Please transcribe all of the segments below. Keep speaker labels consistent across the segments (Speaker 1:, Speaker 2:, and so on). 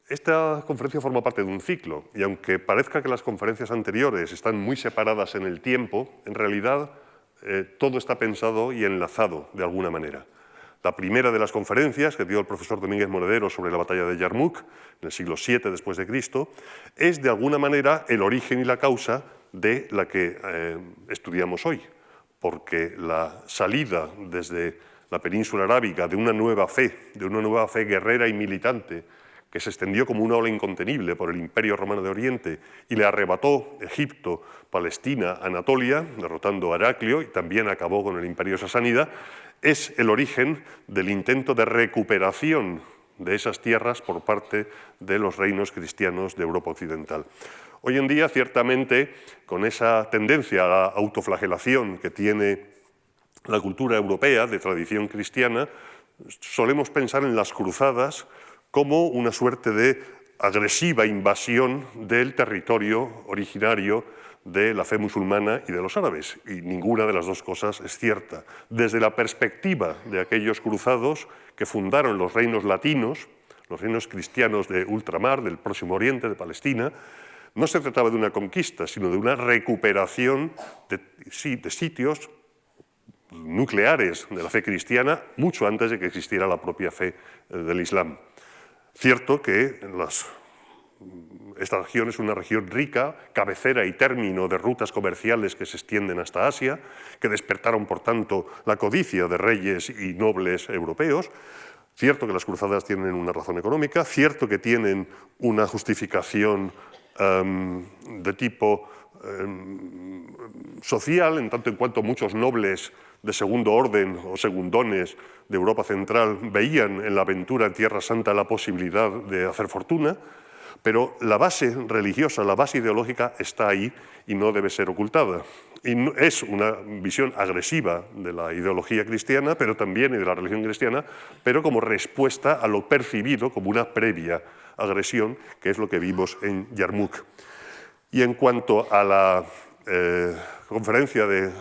Speaker 1: Esta conferencia forma parte de un ciclo, y aunque parezca que las conferencias anteriores están muy separadas en el tiempo, en realidad todo está pensado y enlazado de alguna manera. La primera de las conferencias que dio el profesor Domínguez Monedero sobre la batalla de Yarmuk, en el siglo VII después de Cristo, es de alguna manera el origen y la causa de la que estudiamos hoy, porque la salida desde la península arábiga de una nueva fe guerrera y militante, que se extendió como una ola incontenible por el Imperio Romano de Oriente y le arrebató Egipto, Palestina, Anatolia, derrotando a Heraclio, y también acabó con el Imperio Sasánida, es el origen del intento de recuperación de esas tierras por parte de los reinos cristianos de Europa Occidental. Hoy en día, ciertamente, con esa tendencia a la autoflagelación que tiene la cultura europea de tradición cristiana, solemos pensar en las cruzadas como una suerte de agresiva invasión del territorio originario de la fe musulmana y de los árabes, y ninguna de las dos cosas es cierta. Desde la perspectiva de aquellos cruzados que fundaron los reinos latinos, los reinos cristianos de ultramar, del Próximo Oriente, de Palestina, no se trataba de una conquista, sino de una recuperación de sitios nucleares de la fe cristiana mucho antes de que existiera la propia fe del Islam. Cierto que esta región es una región rica, cabecera y término de rutas comerciales que se extienden hasta Asia, que despertaron, por tanto, la codicia de reyes y nobles europeos. Cierto que las cruzadas tienen una razón económica, cierto que tienen una justificación de tipo social, en tanto en cuanto muchos nobles de segundo orden o segundones de Europa Central veían en la aventura en Tierra Santa la posibilidad de hacer fortuna, pero la base religiosa, la base ideológica está ahí y no debe ser ocultada. Y es una visión agresiva de la ideología cristiana, pero también de la religión cristiana, pero como respuesta a lo percibido como una previa agresión, que es lo que vimos en Yarmuk. Y en cuanto a la conferencia de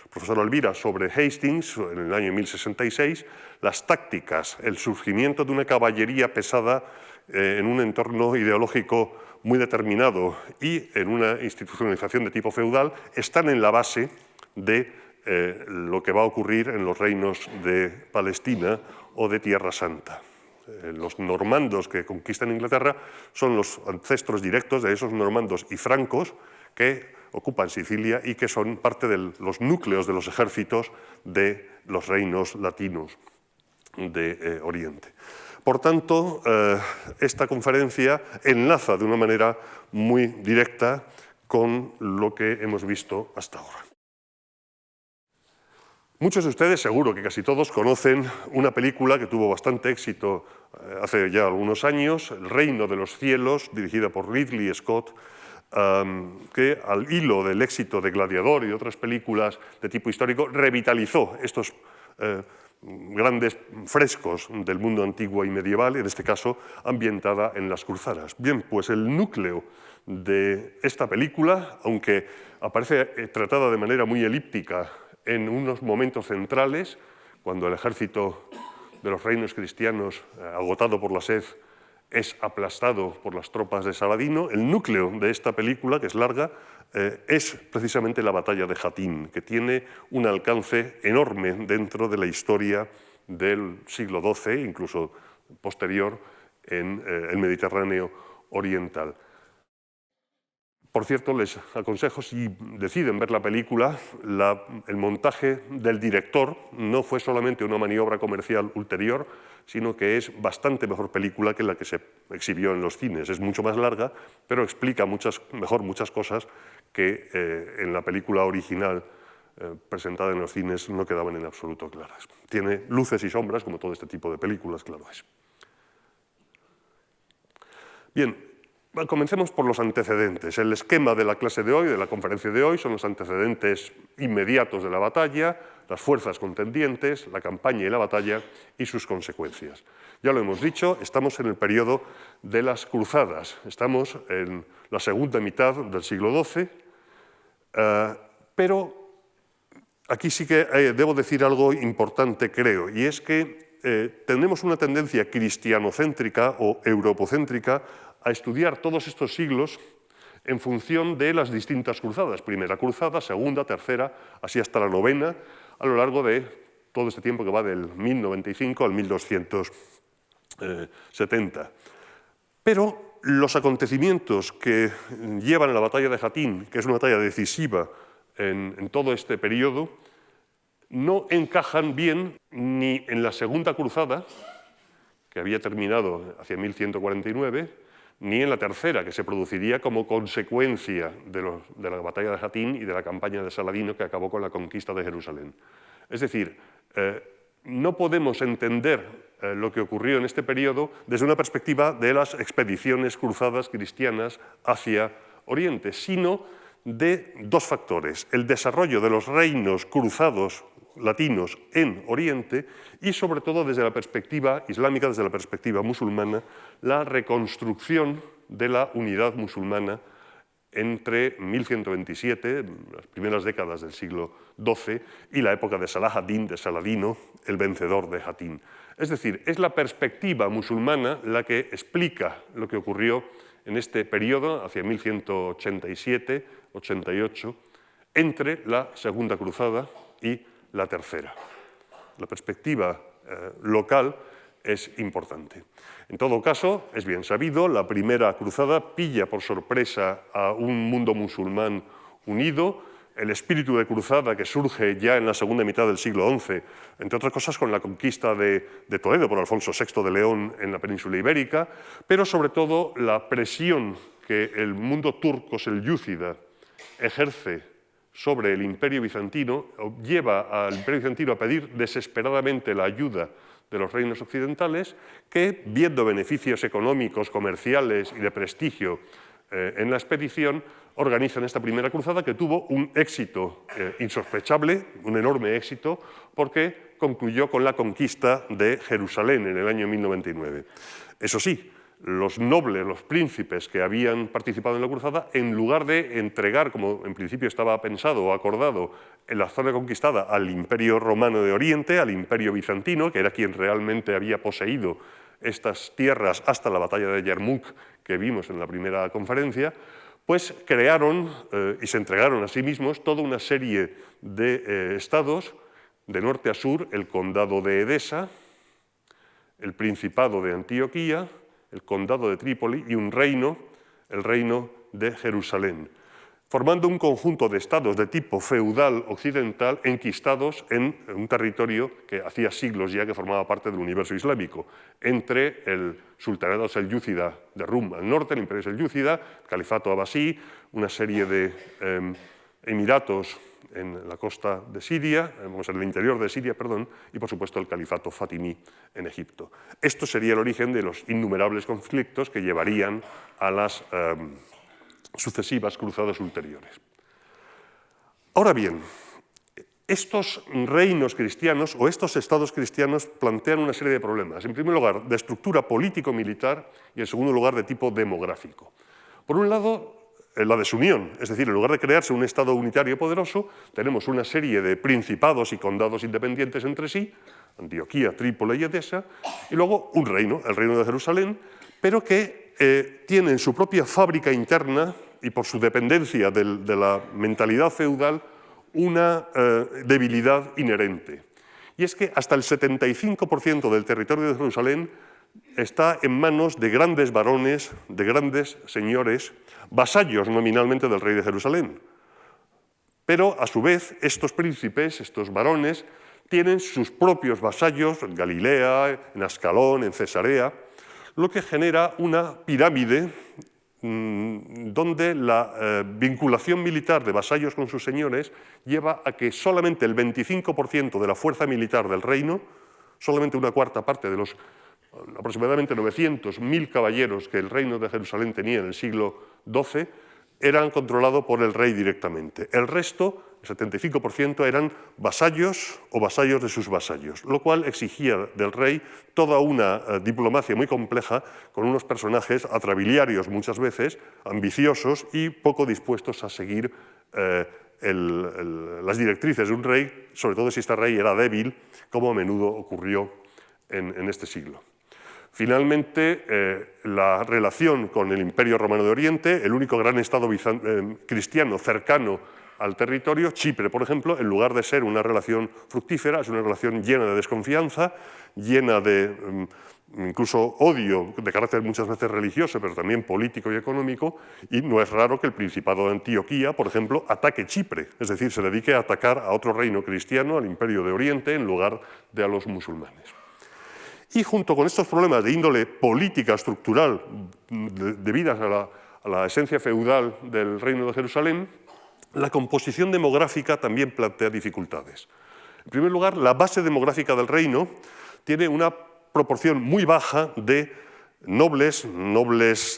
Speaker 1: profesor Alvira sobre Hastings en el año 1066, las tácticas, el surgimiento de una caballería pesada en un entorno ideológico muy determinado y en una institucionalización de tipo feudal están en la base de lo que va a ocurrir en los reinos de Palestina o de Tierra Santa. Los normandos que conquistan Inglaterra son los ancestros directos de esos normandos y francos que ocupan Sicilia y que son parte de los núcleos de los ejércitos de los reinos latinos de Oriente. Por tanto, esta conferencia enlaza de una manera muy directa con lo que hemos visto hasta ahora. Muchos de ustedes, seguro que casi todos, conocen una película que tuvo bastante éxito hace ya algunos años, El Reino de los Cielos, dirigida por Ridley Scott, que al hilo del éxito de Gladiador y otras películas de tipo histórico revitalizó estos grandes frescos del mundo antiguo y medieval, en este caso ambientada en las cruzadas. Bien, pues el núcleo de esta película, aunque aparece tratada de manera muy elíptica en unos momentos centrales, cuando el ejército de los reinos cristianos, agotado por la sed, es aplastado por las tropas de Saladino, el núcleo de esta película, que es larga, es precisamente la batalla de Jatín, que tiene un alcance enorme dentro de la historia del siglo XII, incluso posterior en el Mediterráneo oriental. Por cierto, les aconsejo, si deciden ver la película, el montaje del director no fue solamente una maniobra comercial ulterior, sino que es bastante mejor película que la que se exhibió en los cines. Es mucho más larga, pero explica mejor muchas cosas que en la película original presentada en los cines no quedaban en absoluto claras. Tiene luces y sombras, como todo este tipo de películas, claro es. Bien. Comencemos por los antecedentes. El esquema de la clase de hoy, de la conferencia de hoy, son los antecedentes inmediatos de la batalla, las fuerzas contendientes, la campaña y la batalla y sus consecuencias. Ya lo hemos dicho, estamos en el periodo de las cruzadas, estamos en la segunda mitad del siglo XII, pero aquí sí que debo decir algo importante, creo, y es que tenemos una tendencia cristianocéntrica o europocéntrica a estudiar todos estos siglos en función de las distintas cruzadas. Primera cruzada, segunda, tercera, así hasta la novena, a lo largo de todo este tiempo que va del 1095 al 1270. Pero los acontecimientos que llevan a la batalla de Jatín, que es una batalla decisiva en todo este periodo, no encajan bien ni en la segunda cruzada, que había terminado hacia 1149, ni en la tercera, que se produciría como consecuencia de la batalla de Jatín y de la campaña de Saladino, que acabó con la conquista de Jerusalén. Es decir, no podemos entender lo que ocurrió en este periodo desde una perspectiva de las expediciones cruzadas cristianas hacia Oriente, sino de dos factores: el desarrollo de los reinos cruzados latinos en Oriente y, sobre todo, desde la perspectiva islámica, desde la perspectiva musulmana, la reconstrucción de la unidad musulmana entre 1127, las primeras décadas del siglo XII, y la época de Salah ad-Din, de Saladino, el vencedor de Jatín. Es decir, es la perspectiva musulmana la que explica lo que ocurrió en este periodo, hacia 1187-88, entre la Segunda Cruzada y la tercera. La perspectiva local es importante. En todo caso, es bien sabido, la primera cruzada pilla por sorpresa a un mundo musulmán unido. El espíritu de cruzada que surge ya en la segunda mitad del siglo XI, entre otras cosas con la conquista de Toledo por Alfonso VI de León en la península ibérica, pero sobre todo la presión que el mundo turco selyúcida ejerce sobre el Imperio Bizantino, lleva al Imperio Bizantino a pedir desesperadamente la ayuda de los reinos occidentales, que, viendo beneficios económicos, comerciales y de prestigio en la expedición, organizan esta primera cruzada, que tuvo un éxito insospechable, un enorme éxito, porque concluyó con la conquista de Jerusalén en el año 1099. Eso sí, los nobles, los príncipes que habían participado en la cruzada, en lugar de entregar, como en principio estaba pensado o acordado, en la zona conquistada al Imperio Romano de Oriente, al Imperio Bizantino, que era quien realmente había poseído estas tierras hasta la batalla de Yarmuk que vimos en la primera conferencia, pues crearon y se entregaron a sí mismos toda una serie de estados de norte a sur: el condado de Edesa, el Principado de Antioquía, el condado de Trípoli y un reino, el reino de Jerusalén, formando un conjunto de estados de tipo feudal occidental enquistados en un territorio que hacía siglos ya que formaba parte del universo islámico, entre el sultanato selyúcida de Rum al norte, el imperio selyúcida, el califato abasí, una serie de emiratos en la costa de Siria, en el interior de Siria, perdón, y por supuesto el califato fatimí en Egipto. Esto sería el origen de los innumerables conflictos que llevarían a las sucesivas cruzadas ulteriores. Ahora bien, estos reinos cristianos o estos estados cristianos plantean una serie de problemas. En primer lugar, de estructura político-militar y en segundo lugar, de tipo demográfico. Por un lado, la desunión, es decir, en lugar de crearse un estado unitario poderoso, tenemos una serie de principados y condados independientes entre sí, Antioquía, Trípoli y Edesa, y luego un reino, el reino de Jerusalén, pero que tienen su propia fábrica interna y por su dependencia de la mentalidad feudal una debilidad inherente. Y es que hasta el 75% del territorio de Jerusalén está en manos de grandes varones, de grandes señores, vasallos nominalmente del rey de Jerusalén. Pero, a su vez, estos príncipes, estos varones, tienen sus propios vasallos en Galilea, en Ascalón, en Cesarea, lo que genera una pirámide donde la vinculación militar de vasallos con sus señores lleva a que solamente el 25% de la fuerza militar del reino, solamente una cuarta parte de los aproximadamente 900.000 caballeros que el reino de Jerusalén tenía en el siglo XII, eran controlados por el rey directamente. El resto, el 75%, eran vasallos o vasallos de sus vasallos, lo cual exigía del rey toda una diplomacia muy compleja con unos personajes atrabiliarios muchas veces, ambiciosos y poco dispuestos a seguir las directrices de un rey, sobre todo si este rey era débil, como a menudo ocurrió en este siglo. Finalmente, la relación con el Imperio Romano de Oriente, el único gran estado cristiano cercano al territorio, Chipre, por ejemplo, en lugar de ser una relación fructífera, es una relación llena de desconfianza, llena de incluso odio de carácter muchas veces religioso, pero también político y económico, y no es raro que el Principado de Antioquía, por ejemplo, ataque Chipre, es decir, se dedique a atacar a otro reino cristiano, al Imperio de Oriente, en lugar de a los musulmanes. Y junto con estos problemas de índole política estructural debidas a la esencia feudal del Reino de Jerusalén, la composición demográfica también plantea dificultades. En primer lugar, la base demográfica del reino tiene una proporción muy baja de nobles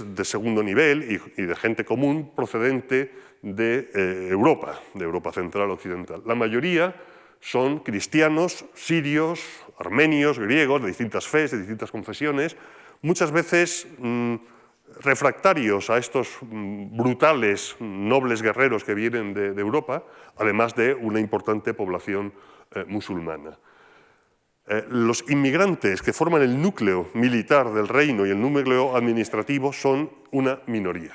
Speaker 1: de segundo nivel y de gente común procedente de Europa central occidental. La mayoría son cristianos, sirios, armenios, griegos, de distintas fes, de distintas confesiones, muchas veces refractarios a estos brutales nobles guerreros que vienen de Europa, además de una importante población musulmana. Los inmigrantes que forman el núcleo militar del reino y el núcleo administrativo son una minoría.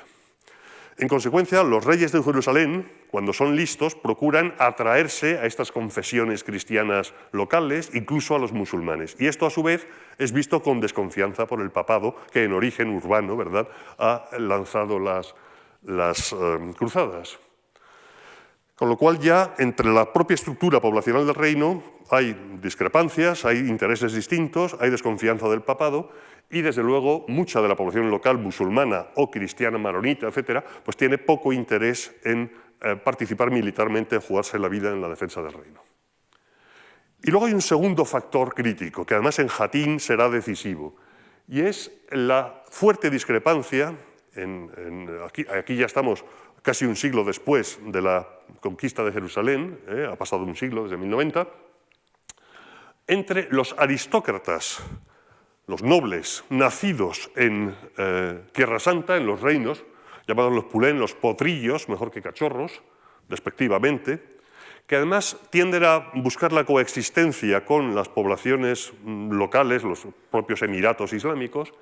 Speaker 1: En consecuencia, los reyes de Jerusalén, cuando son listos, procuran atraerse a estas confesiones cristianas locales, incluso a los musulmanes. Y esto, a su vez, es visto con desconfianza por el papado, que en origen urbano, ¿verdad?, ha lanzado las cruzadas. Con lo cual ya entre la propia estructura poblacional del reino hay discrepancias, hay intereses distintos, hay desconfianza del papado y desde luego mucha de la población local musulmana o cristiana maronita, etcétera, pues tiene poco interés en participar militarmente, en jugarse la vida en la defensa del reino. Y luego hay un segundo factor crítico, que además en Hatín será decisivo, y es la fuerte discrepancia, aquí ya estamos casi un siglo después de la conquista de Jerusalén, ha pasado un siglo desde 1090, entre los aristócratas, los nobles, nacidos en Tierra Santa, en los reinos, llamados los pulén, los potrillos, mejor que cachorros, respectivamente, que además tienden a buscar la coexistencia con las poblaciones locales, los propios emiratos islámicos,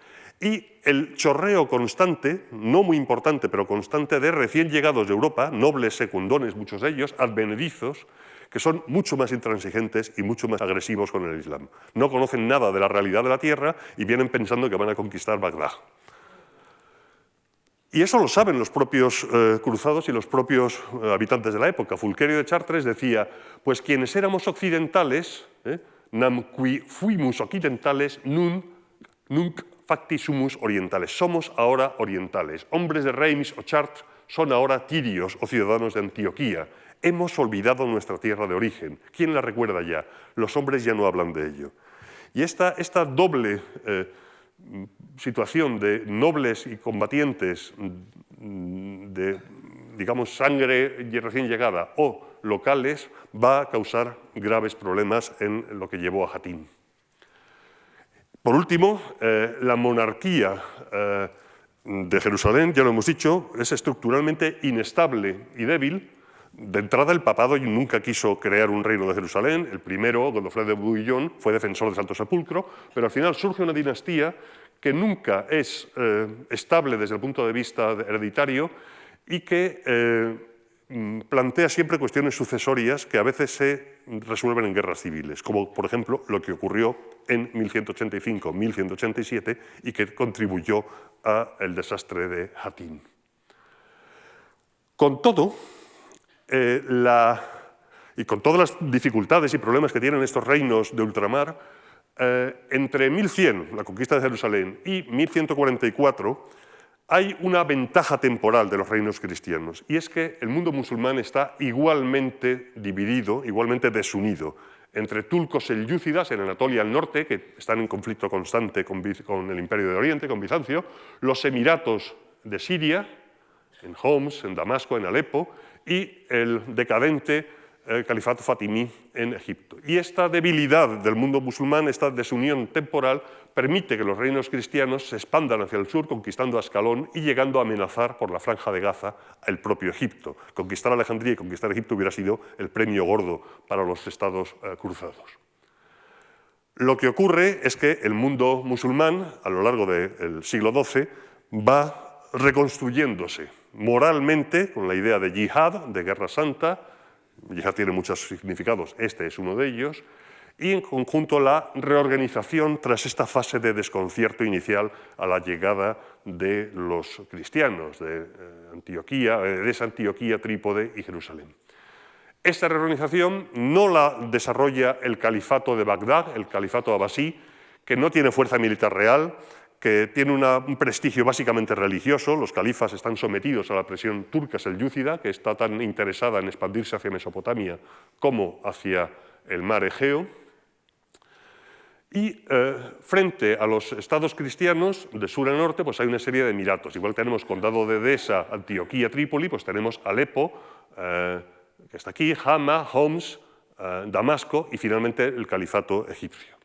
Speaker 1: y el chorreo constante, no muy importante, pero constante, de recién llegados de Europa, nobles secundones, muchos de ellos, advenedizos, que son mucho más intransigentes y mucho más agresivos con el Islam. No conocen nada de la realidad de la tierra y vienen pensando que van a conquistar Bagdad. Y eso lo saben los propios cruzados y los propios habitantes de la época. Fulquerio de Chartres decía, pues quienes éramos occidentales, nam qui fuimus occidentales, nunc facti sumus orientales. Somos ahora orientales. Hombres de Reims o Chartres son ahora tirios o ciudadanos de Antioquía. Hemos olvidado nuestra tierra de origen. ¿Quién la recuerda ya? Los hombres ya no hablan de ello. Y esta doble situación de nobles y combatientes de, digamos, sangre recién llegada o locales va a causar graves problemas en lo que llevó a Hatín. Por último, la monarquía de Jerusalén, ya lo hemos dicho, es estructuralmente inestable y débil. De entrada, el papado nunca quiso crear un reino de Jerusalén. El primero, Godofredo de Bouillon, fue defensor del Santo Sepulcro, pero al final surge una dinastía que nunca es estable desde el punto de vista hereditario y que plantea siempre cuestiones sucesorias que a veces se resuelven en guerras civiles, como por ejemplo lo que ocurrió en 1185-1187 y que contribuyó al desastre de Hatín. Con todo, y con todas las dificultades y problemas que tienen estos reinos de ultramar, entre 1100, la conquista de Jerusalén, y 1144, hay una ventaja temporal de los reinos cristianos, y es que el mundo musulmán está igualmente dividido, igualmente desunido, entre turcos selyúcidas en Anatolia al norte, que están en conflicto constante con el Imperio de Oriente, con Bizancio, los emiratos de Siria, en Homs, en Damasco, en Alepo, y el decadente califato fatimí en Egipto. Y esta debilidad del mundo musulmán, esta desunión temporal, permite que los reinos cristianos se expandan hacia el sur, conquistando Ascalón y llegando a amenazar por la franja de Gaza el propio Egipto. Conquistar Alejandría y conquistar Egipto hubiera sido el premio gordo para los estados cruzados. Lo que ocurre es que el mundo musulmán, a lo largo del siglo XII, va reconstruyéndose moralmente con la idea de yihad, de guerra santa. Yihad tiene muchos significados, este es uno de ellos, y en conjunto la reorganización tras esta fase de desconcierto inicial a la llegada de los cristianos de esa Antioquía, Trípode y Jerusalén. Esta reorganización no la desarrolla el califato de Bagdad, el califato abasí, que no tiene fuerza militar real, que tiene un prestigio básicamente religioso. Los califas están sometidos a la presión turca selyúcida, que está tan interesada en expandirse hacia Mesopotamia como hacia el mar Egeo. Y frente a los estados cristianos, de sur a norte, pues hay una serie de emiratos. Igual tenemos condado de Edesa, Antioquía, Trípoli, pues tenemos Alepo, que está aquí, Hama, Homs, Damasco y finalmente el califato egipcio.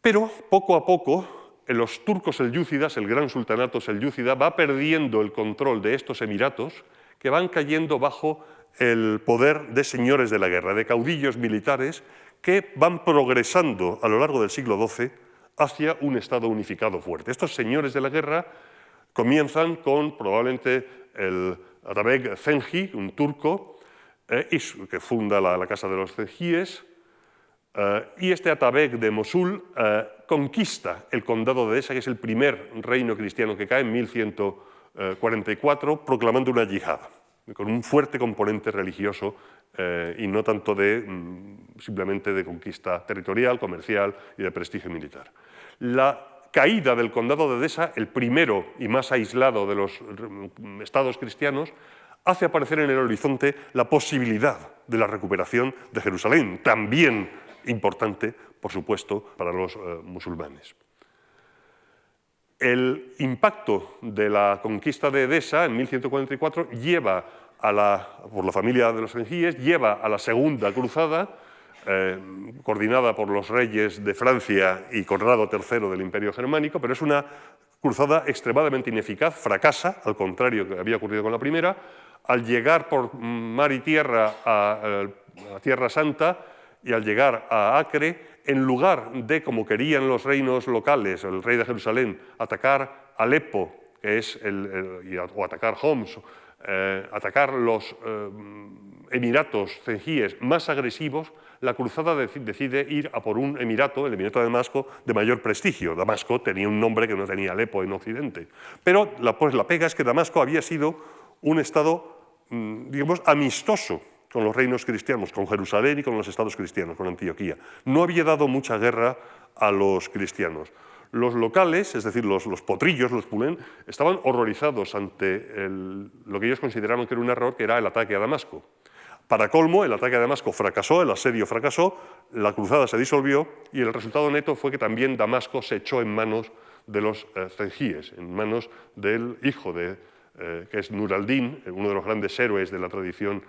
Speaker 1: Pero poco a poco los turcos selyúcidas, el gran sultanato selyúcida, va perdiendo el control de estos emiratos que van cayendo bajo el poder de señores de la guerra, de caudillos militares que van progresando a lo largo del siglo XII hacia un Estado unificado fuerte. Estos señores de la guerra comienzan con probablemente el Atabeg Zengi, un turco, que funda la Casa de los Zengíes, y este Atabeg de Mosul conquista el condado de Edesa, que es el primer reino cristiano que cae en 1144, proclamando una yihad, con un fuerte componente religioso y no tanto simplemente de conquista territorial, comercial y de prestigio militar. La caída del condado de Edesa, el primero y más aislado de los estados cristianos, hace aparecer en el horizonte la posibilidad de la recuperación de Jerusalén, también importante, por supuesto, para los musulmanes. El impacto de la conquista de Edesa en 1144 lleva por la familia de los Zengíes, lleva a la Segunda Cruzada, coordinada por los reyes de Francia y Conrado III del Imperio Germánico, pero es una cruzada extremadamente ineficaz, fracasa, al contrario que había ocurrido con la primera. Al llegar por mar y tierra a Tierra Santa y al llegar a Acre, en lugar de, como querían los reinos locales, el rey de Jerusalén, atacar Alepo, o atacar Homs, atacar los emiratos zengíes más agresivos, la cruzada decide ir a por un emirato, el emirato de Damasco, de mayor prestigio. Damasco tenía un nombre que no tenía Alepo en Occidente. Pero la pega es que Damasco había sido un estado, digamos, amistoso con los reinos cristianos, con Jerusalén y con los estados cristianos, con Antioquía. No había dado mucha guerra a los cristianos. Los locales, es decir, los potrillos, los pulén, estaban horrorizados ante lo que ellos consideraban que era un error, que era el ataque a Damasco. Para colmo, el ataque a Damasco fracasó, el asedio fracasó, la cruzada se disolvió y el resultado neto fue que también Damasco se echó en manos de los zengíes, en manos del hijo que es Nur al-Din, uno de los grandes héroes de la tradición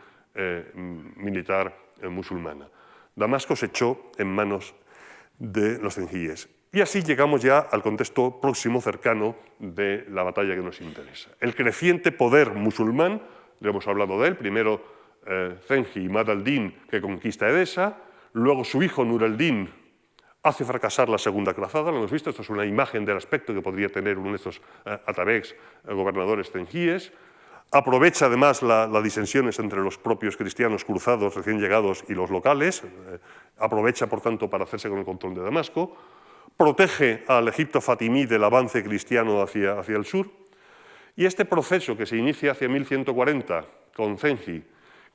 Speaker 1: militar musulmana. Damasco se echó en manos de los zengíes. Y así llegamos ya al contexto próximo, cercano, de la batalla que nos interesa. El creciente poder musulmán, le hemos hablado de él, primero Zengi Imad al-Din, que conquista Edesa, luego su hijo Nur al-Din hace fracasar la Segunda Cruzada, lo hemos visto, esto es una imagen del aspecto que podría tener uno de estos atabegs, gobernadores zengíes. Aprovecha además las disensiones entre los propios cristianos cruzados recién llegados y los locales, aprovecha por tanto para hacerse con el control de Damasco, protege al Egipto fatimí del avance cristiano hacia el sur, y este proceso que se inicia hacia 1140 con Zengi,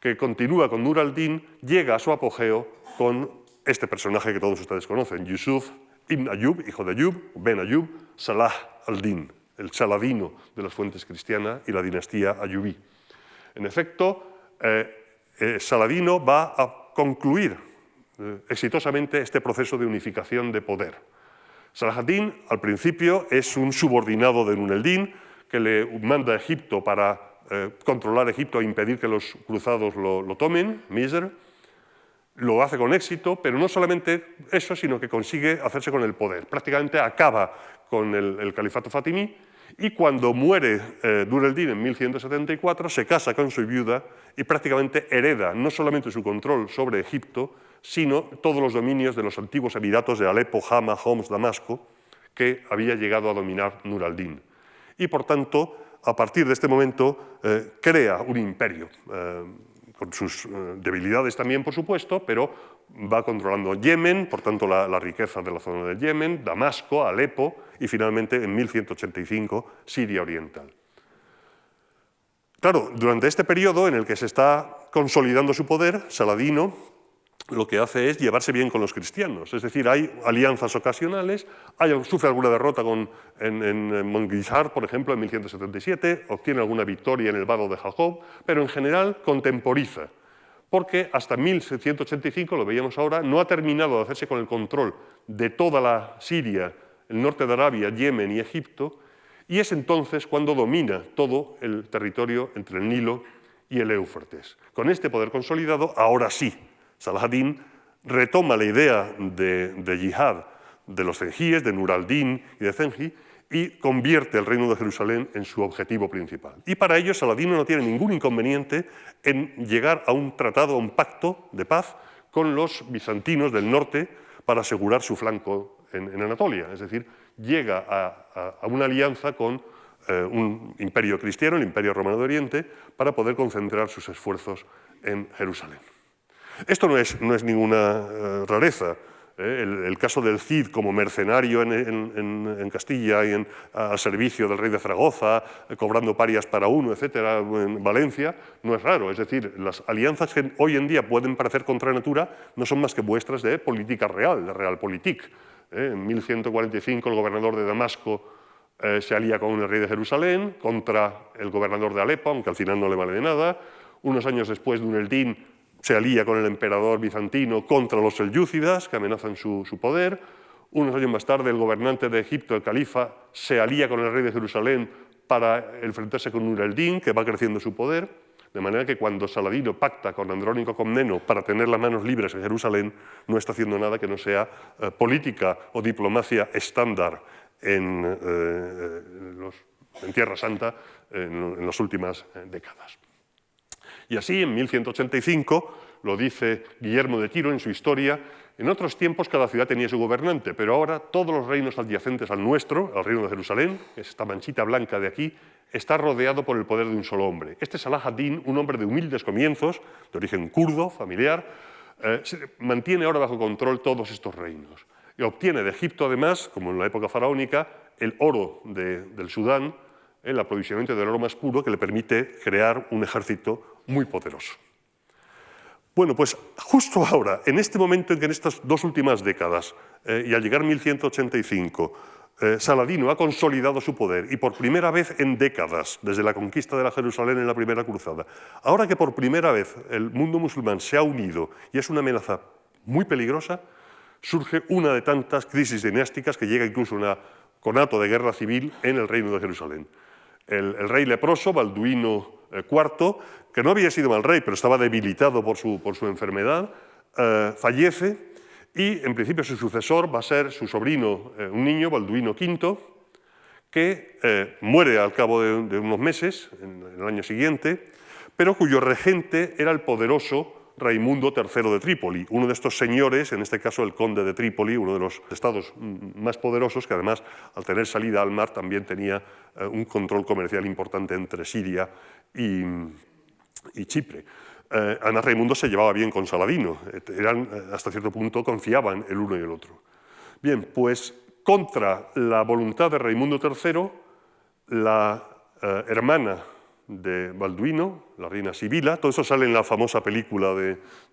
Speaker 1: que continúa con Nur al-Din, llega a su apogeo con este personaje que todos ustedes conocen, Yusuf ibn Ayub, hijo de Ayub, Ben Ayub, Salah al-Din, el saladino de las fuentes cristianas y la dinastía ayubí. En efecto, Saladino va a concluir exitosamente este proceso de unificación de poder. Salah ad-Din, al principio, es un subordinado de Nur al-Din que le manda a Egipto para controlar Egipto e impedir que los cruzados lo tomen, Misr. Lo hace con éxito, pero no solamente eso, sino que consigue hacerse con el poder. Prácticamente acaba con el califato fatimí y cuando muere Nur al-Din en 1174 se casa con su viuda y prácticamente hereda no solamente su control sobre Egipto, sino todos los dominios de los antiguos emiratos de Alepo, Hama, Homs, Damasco, que había llegado a dominar Nur al-Din. Y, por tanto, a partir de este momento, crea un imperio, con sus debilidades también, por supuesto, pero va controlando Yemen, por tanto, la riqueza de la zona de Yemen, Damasco, Alepo y, finalmente, en 1185, Siria Oriental. Claro, durante este periodo en el que se está consolidando su poder, Saladino lo que hace es llevarse bien con los cristianos, es decir, hay alianzas ocasionales, sufre alguna derrota en Monguizar, por ejemplo, en 1177, obtiene alguna victoria en el vado de Jacob, pero en general contemporiza, porque hasta 1185, lo veíamos ahora, no ha terminado de hacerse con el control de toda la Siria, el norte de Arabia, Yemen y Egipto, y es entonces cuando domina todo el territorio entre el Nilo y el Éufrates. Con este poder consolidado, ahora sí, Salah ad-Din retoma la idea de yihad de los zengíes, de Nur al-Din y de Zengi, y convierte el reino de Jerusalén en su objetivo principal. Y para ello Saladino no tiene ningún inconveniente en llegar a un tratado, a un pacto de paz con los bizantinos del norte para asegurar su flanco en Anatolia. Es decir, llega a una alianza con un imperio cristiano, el Imperio Romano de Oriente, para poder concentrar sus esfuerzos en Jerusalén. Esto no es ninguna rareza. El caso del Cid como mercenario en Castilla y al servicio del rey de Zaragoza, cobrando parias para uno, etcétera, en Valencia, no es raro. Es decir, las alianzas que hoy en día pueden parecer contra natura no son más que muestras de política real, de realpolitik. En 1145 el gobernador de Damasco se alía con el rey de Jerusalén contra el gobernador de Alepo, aunque al final no le vale de nada. Unos años después, Nur al-Din se alía con el emperador bizantino contra los selyúcidas, que amenazan su poder. Unos años más tarde, el gobernante de Egipto, el califa, se alía con el rey de Jerusalén para enfrentarse con Nur al-Din, que va creciendo su poder. De manera que cuando Saladino pacta con Andrónico Comneno para tener las manos libres en Jerusalén, no está haciendo nada que no sea política o diplomacia estándar en Tierra Santa en las últimas décadas. Y así, en 1185, lo dice Guillermo de Tiro en su historia, en otros tiempos cada ciudad tenía su gobernante, pero ahora todos los reinos adyacentes al nuestro, al reino de Jerusalén, esta manchita blanca de aquí, está rodeado por el poder de un solo hombre. Este Salah ad-Din, un hombre de humildes comienzos, de origen kurdo, familiar, mantiene ahora bajo control todos estos reinos. Y obtiene de Egipto, además, como en la época faraónica, el oro del Sudán, el aprovisionamiento del oro más puro que le permite crear un ejército muy poderoso. Bueno, pues justo ahora, en este momento en que en estas dos últimas décadas, y al llegar 1185, Saladino ha consolidado su poder, y por primera vez en décadas, desde la conquista de la Jerusalén en la Primera Cruzada, ahora que por primera vez el mundo musulmán se ha unido y es una amenaza muy peligrosa, surge una de tantas crisis dinásticas que llega incluso a un conato de guerra civil en el reino de Jerusalén. El rey leproso, Balduino IV, que no había sido mal rey, pero estaba debilitado por su enfermedad, fallece y, en principio, su sucesor va a ser su sobrino, un niño, Balduino V, que muere al cabo de unos meses, en el año siguiente, pero cuyo regente era el poderoso Raimundo III de Trípoli, uno de estos señores, en este caso el conde de Trípoli, uno de los estados más poderosos, que además, al tener salida al mar, también tenía un control comercial importante entre Siria y Chipre. Además, Raimundo se llevaba bien con Saladino, hasta cierto punto confiaban el uno y el otro. Bien, pues contra la voluntad de Raimundo III, la hermana de Balduino, la reina Sibila, todo eso sale en la famosa película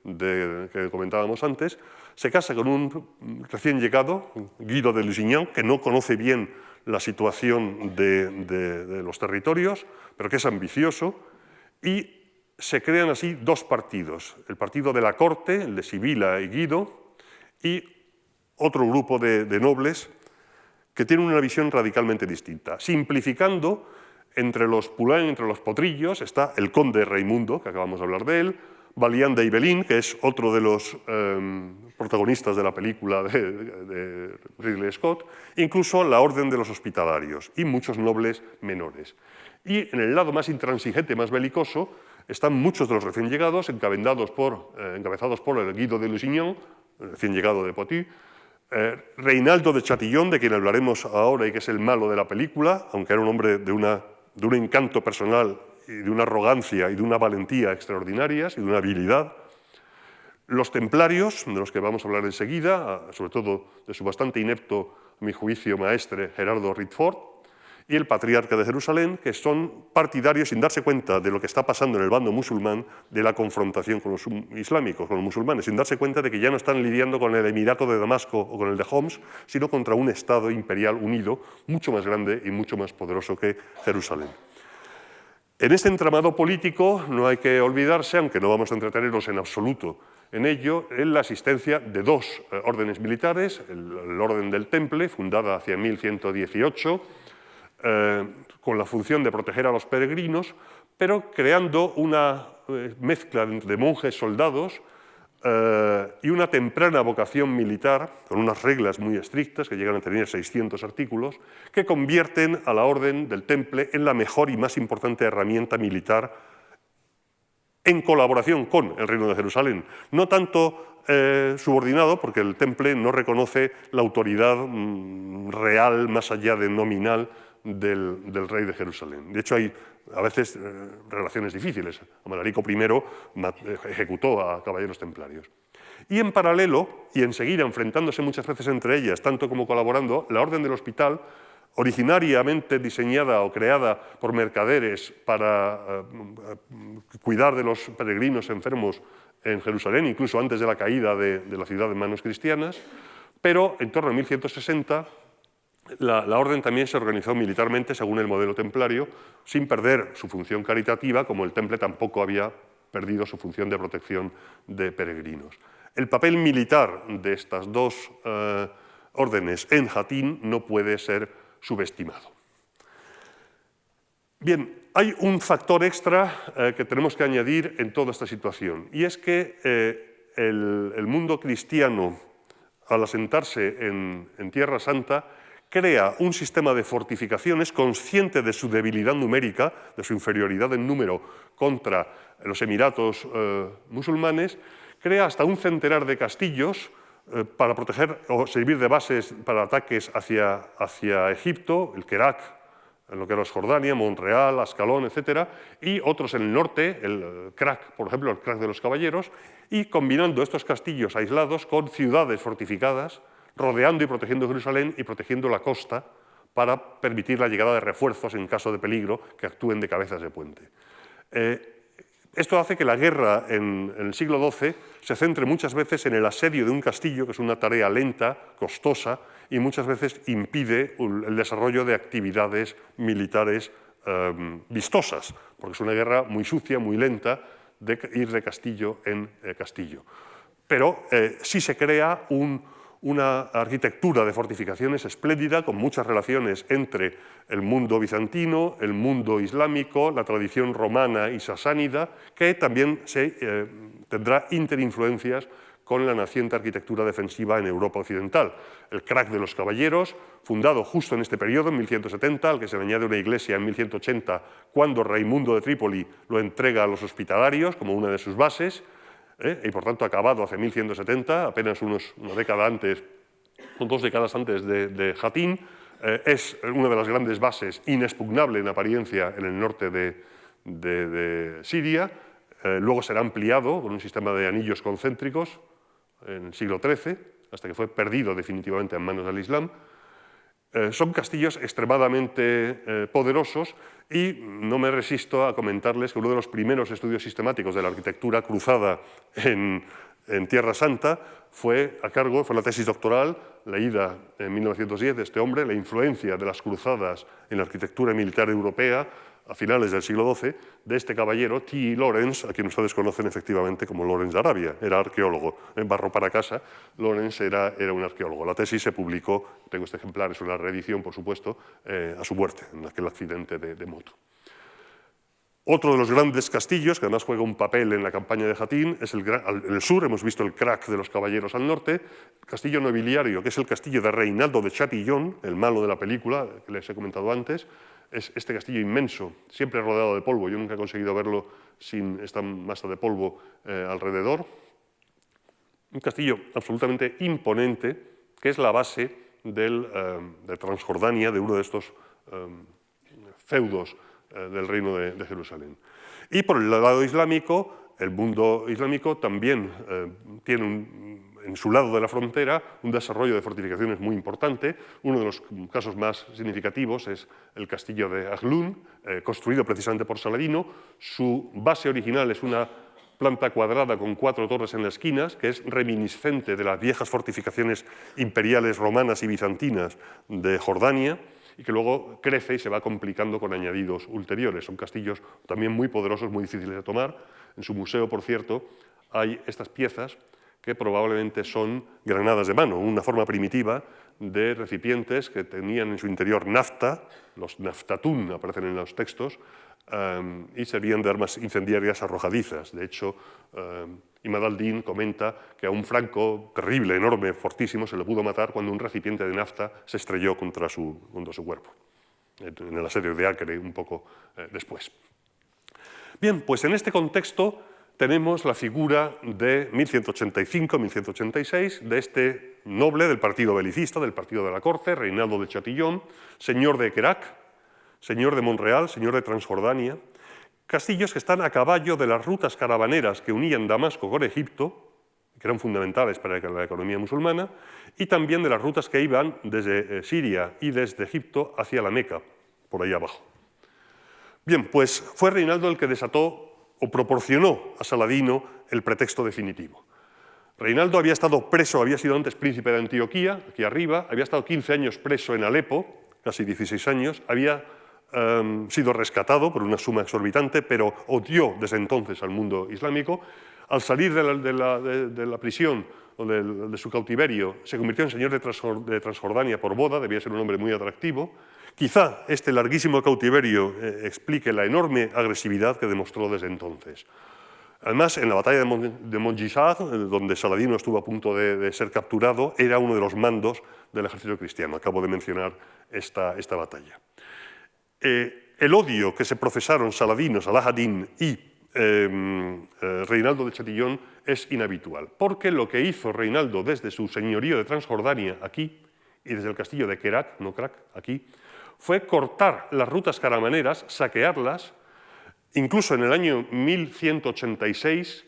Speaker 1: que comentábamos antes, se casa con un recién llegado, Guido de Lusignan, que no conoce bien la situación de los territorios, pero que es ambicioso, y se crean así dos partidos, el partido de la corte, el de Sibila y Guido, y otro grupo de nobles que tienen una visión radicalmente distinta. Simplificando, entre los Pulán, entre los potrillos, está el conde Raimundo, que acabamos de hablar de él, Balián de Ibelín, que es otro de los protagonistas de la película de Ridley Scott, incluso la Orden de los Hospitalarios y muchos nobles menores. Y en el lado más intransigente, más belicoso, están muchos de los recién llegados, encabezados por el Guido de Lusignan, recién llegado de Poitou, Reinaldo de Chatillon, de quien hablaremos ahora y que es el malo de la película, aunque era un hombre de un encanto personal y de una arrogancia y de una valentía extraordinarias y de una habilidad. Los templarios, de los que vamos a hablar enseguida, sobre todo de su bastante inepto, a mi juicio, maestre Gerardo Ritford, y el patriarca de Jerusalén, que son partidarios, sin darse cuenta de lo que está pasando en el bando musulmán, de la confrontación con los islámicos, con los musulmanes, sin darse cuenta de que ya no están lidiando con el Emirato de Damasco o con el de Homs, sino contra un Estado imperial unido, mucho más grande y mucho más poderoso que Jerusalén. En este entramado político no hay que olvidarse, aunque no vamos a entretenernos en absoluto en ello, en la existencia de dos órdenes militares, el Orden del Temple, fundada hacia 1118, con la función de proteger a los peregrinos, pero creando una mezcla de monjes soldados y una temprana vocación militar, con unas reglas muy estrictas, que llegan a tener 600 artículos, que convierten a la Orden del Temple en la mejor y más importante herramienta militar en colaboración con el Reino de Jerusalén. No tanto subordinado, porque el Temple no reconoce la autoridad real, más allá de nominal, del rey de Jerusalén. De hecho, hay a veces relaciones difíciles. Amalarico I ejecutó a caballeros templarios. Y en paralelo, y enseguida enfrentándose muchas veces entre ellas, tanto como colaborando, la Orden del Hospital, originariamente diseñada o creada por mercaderes para cuidar de los peregrinos enfermos en Jerusalén, incluso antes de la caída de la ciudad en manos cristianas, pero en torno a 1160 la orden también se organizó militarmente según el modelo templario, sin perder su función caritativa, como el Temple tampoco había perdido su función de protección de peregrinos. El papel militar de estas dos órdenes en Jatín no puede ser subestimado. Bien, hay un factor extra que tenemos que añadir en toda esta situación, y es que el mundo cristiano, al asentarse en Tierra Santa, crea un sistema de fortificaciones consciente de su debilidad numérica, de su inferioridad en número contra los emiratos musulmanes, crea hasta un centenar de castillos para proteger o servir de bases para ataques hacia Egipto, el Kerak, en lo que era Jordania, Montreal, Ascalón, etc., y otros en el norte, el Krak, por ejemplo, el Krak de los Caballeros, y combinando estos castillos aislados con ciudades fortificadas, rodeando y protegiendo Jerusalén y protegiendo la costa para permitir la llegada de refuerzos en caso de peligro que actúen de cabezas de puente. Esto hace que la guerra en el siglo XII se centre muchas veces en el asedio de un castillo, que es una tarea lenta, costosa, y muchas veces impide el desarrollo de actividades militares vistosas, porque es una guerra muy sucia, muy lenta, de ir de castillo en castillo. Pero sí se crea una arquitectura de fortificaciones espléndida, con muchas relaciones entre el mundo bizantino, el mundo islámico, la tradición romana y sasánida, que también tendrá interinfluencias con la naciente arquitectura defensiva en Europa occidental. El Krak de los Caballeros, fundado justo en este periodo, en 1170, al que se le añade una iglesia en 1180, cuando Raimundo de Trípoli lo entrega a los hospitalarios como una de sus bases, y por tanto acabado hace 1170, apenas una década antes, o 2 décadas antes de Jatín, es una de las grandes bases, inexpugnable en apariencia en el norte de Siria. Luego será ampliado con un sistema de anillos concéntricos en el siglo XIII, hasta que fue perdido definitivamente en manos del Islam. Son castillos extremadamente poderosos, y no me resisto a comentarles que uno de los primeros estudios sistemáticos de la arquitectura cruzada en Tierra Santa fue la tesis doctoral leída en 1910 de este hombre, la influencia de las cruzadas en la arquitectura militar europea a finales del siglo XII, de este caballero, T. Lawrence, a quien ustedes conocen efectivamente como Lawrence de Arabia, era arqueólogo, en barro para casa. Lawrence era un arqueólogo. La tesis se publicó, tengo este ejemplar, es una reedición, por supuesto, a su muerte, en aquel accidente de moto. Otro de los grandes castillos, que además juega un papel en la campaña de Jatín, es en el sur, hemos visto el Krak de los Caballeros al norte, el castillo nobiliario, que es el castillo de Reinaldo de Chatillon, el malo de la película, que les he comentado antes, es este castillo inmenso, siempre rodeado de polvo. Yo nunca he conseguido verlo sin esta masa de polvo alrededor. Un castillo absolutamente imponente, que es la base de Transjordania, de uno de estos feudos del reino de Jerusalén. Y por el lado islámico, el mundo islámico también tiene en su lado de la frontera un desarrollo de fortificaciones muy importante. Uno de los casos más significativos es el castillo de Aglun, construido precisamente por Saladino. Su base original es una planta cuadrada con 4 torres en las esquinas, que es reminiscente de las viejas fortificaciones imperiales romanas y bizantinas de Jordania, y que luego crece y se va complicando con añadidos ulteriores. Son castillos también muy poderosos, muy difíciles de tomar. En su museo, por cierto, hay estas piezas que probablemente son granadas de mano, una forma primitiva de recipientes que tenían en su interior nafta, los naftatún aparecen en los textos, y serían de armas incendiarias arrojadizas. De hecho, Imad al-Din comenta que a un franco terrible, enorme, fortísimo, se le pudo matar cuando un recipiente de nafta se estrelló contra su cuerpo, en el asedio de Acre un poco después. Bien, pues en este contexto tenemos la figura de 1185-1186 de este noble del partido belicista, del partido de la corte, Reinaldo de Chatillon, señor de Kerak, señor de Monreal, señor de Transjordania, castillos que están a caballo de las rutas caravaneras que unían Damasco con Egipto, que eran fundamentales para la economía musulmana, y también de las rutas que iban desde Siria y desde Egipto hacia la Meca, por ahí abajo. Bien, pues fue Reinaldo el que desató o proporcionó a Saladino el pretexto definitivo. Reinaldo había estado preso, había sido antes príncipe de Antioquía, aquí arriba, había estado 15 años preso en Alepo, casi 16 años, había sido rescatado por una suma exorbitante, pero odió desde entonces al mundo islámico. Al salir de la prisión o de su cautiverio, se convirtió en señor de Transjordania por boda, debía ser un hombre muy atractivo. Quizá este larguísimo cautiverio explique la enorme agresividad que demostró desde entonces. Además, en la batalla de Montgisard, donde Saladino estuvo a punto de ser capturado, era uno de los mandos del ejército cristiano. Acabo de mencionar esta batalla. El odio que se profesaron Saladino, Salah ad-Din y Reinaldo de Chatillon es inhabitual, porque lo que hizo Reinaldo desde su señorío de Transjordania aquí y desde el castillo de Kerak, no Krak, aquí, fue cortar las rutas caravaneras, saquearlas. Incluso en el año 1186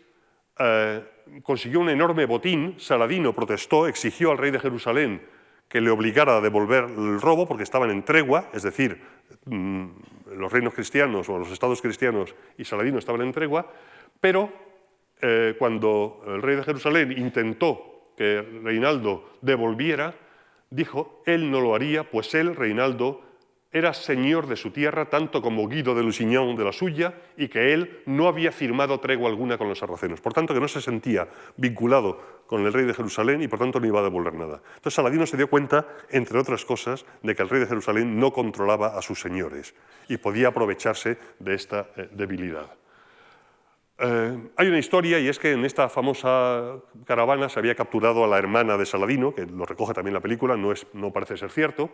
Speaker 1: consiguió un enorme botín. Saladino protestó, exigió al rey de Jerusalén que le obligara a devolver el robo porque estaban en tregua, es decir, los reinos cristianos o los estados cristianos y Saladino estaban en tregua, pero cuando el rey de Jerusalén intentó que Reinaldo devolviera, dijo, él no lo haría, pues él, Reinaldo, era señor de su tierra, tanto como Guido de Lusignan de la suya, y que él no había firmado tregua alguna con los sarracenos. Por tanto, que no se sentía vinculado con el rey de Jerusalén y por tanto no iba a devolver nada. Entonces Saladino se dio cuenta, entre otras cosas, de que el rey de Jerusalén no controlaba a sus señores y podía aprovecharse de esta debilidad. Hay una historia, y es que en esta famosa caravana se había capturado a la hermana de Saladino, que lo recoge también la película, no parece ser cierto.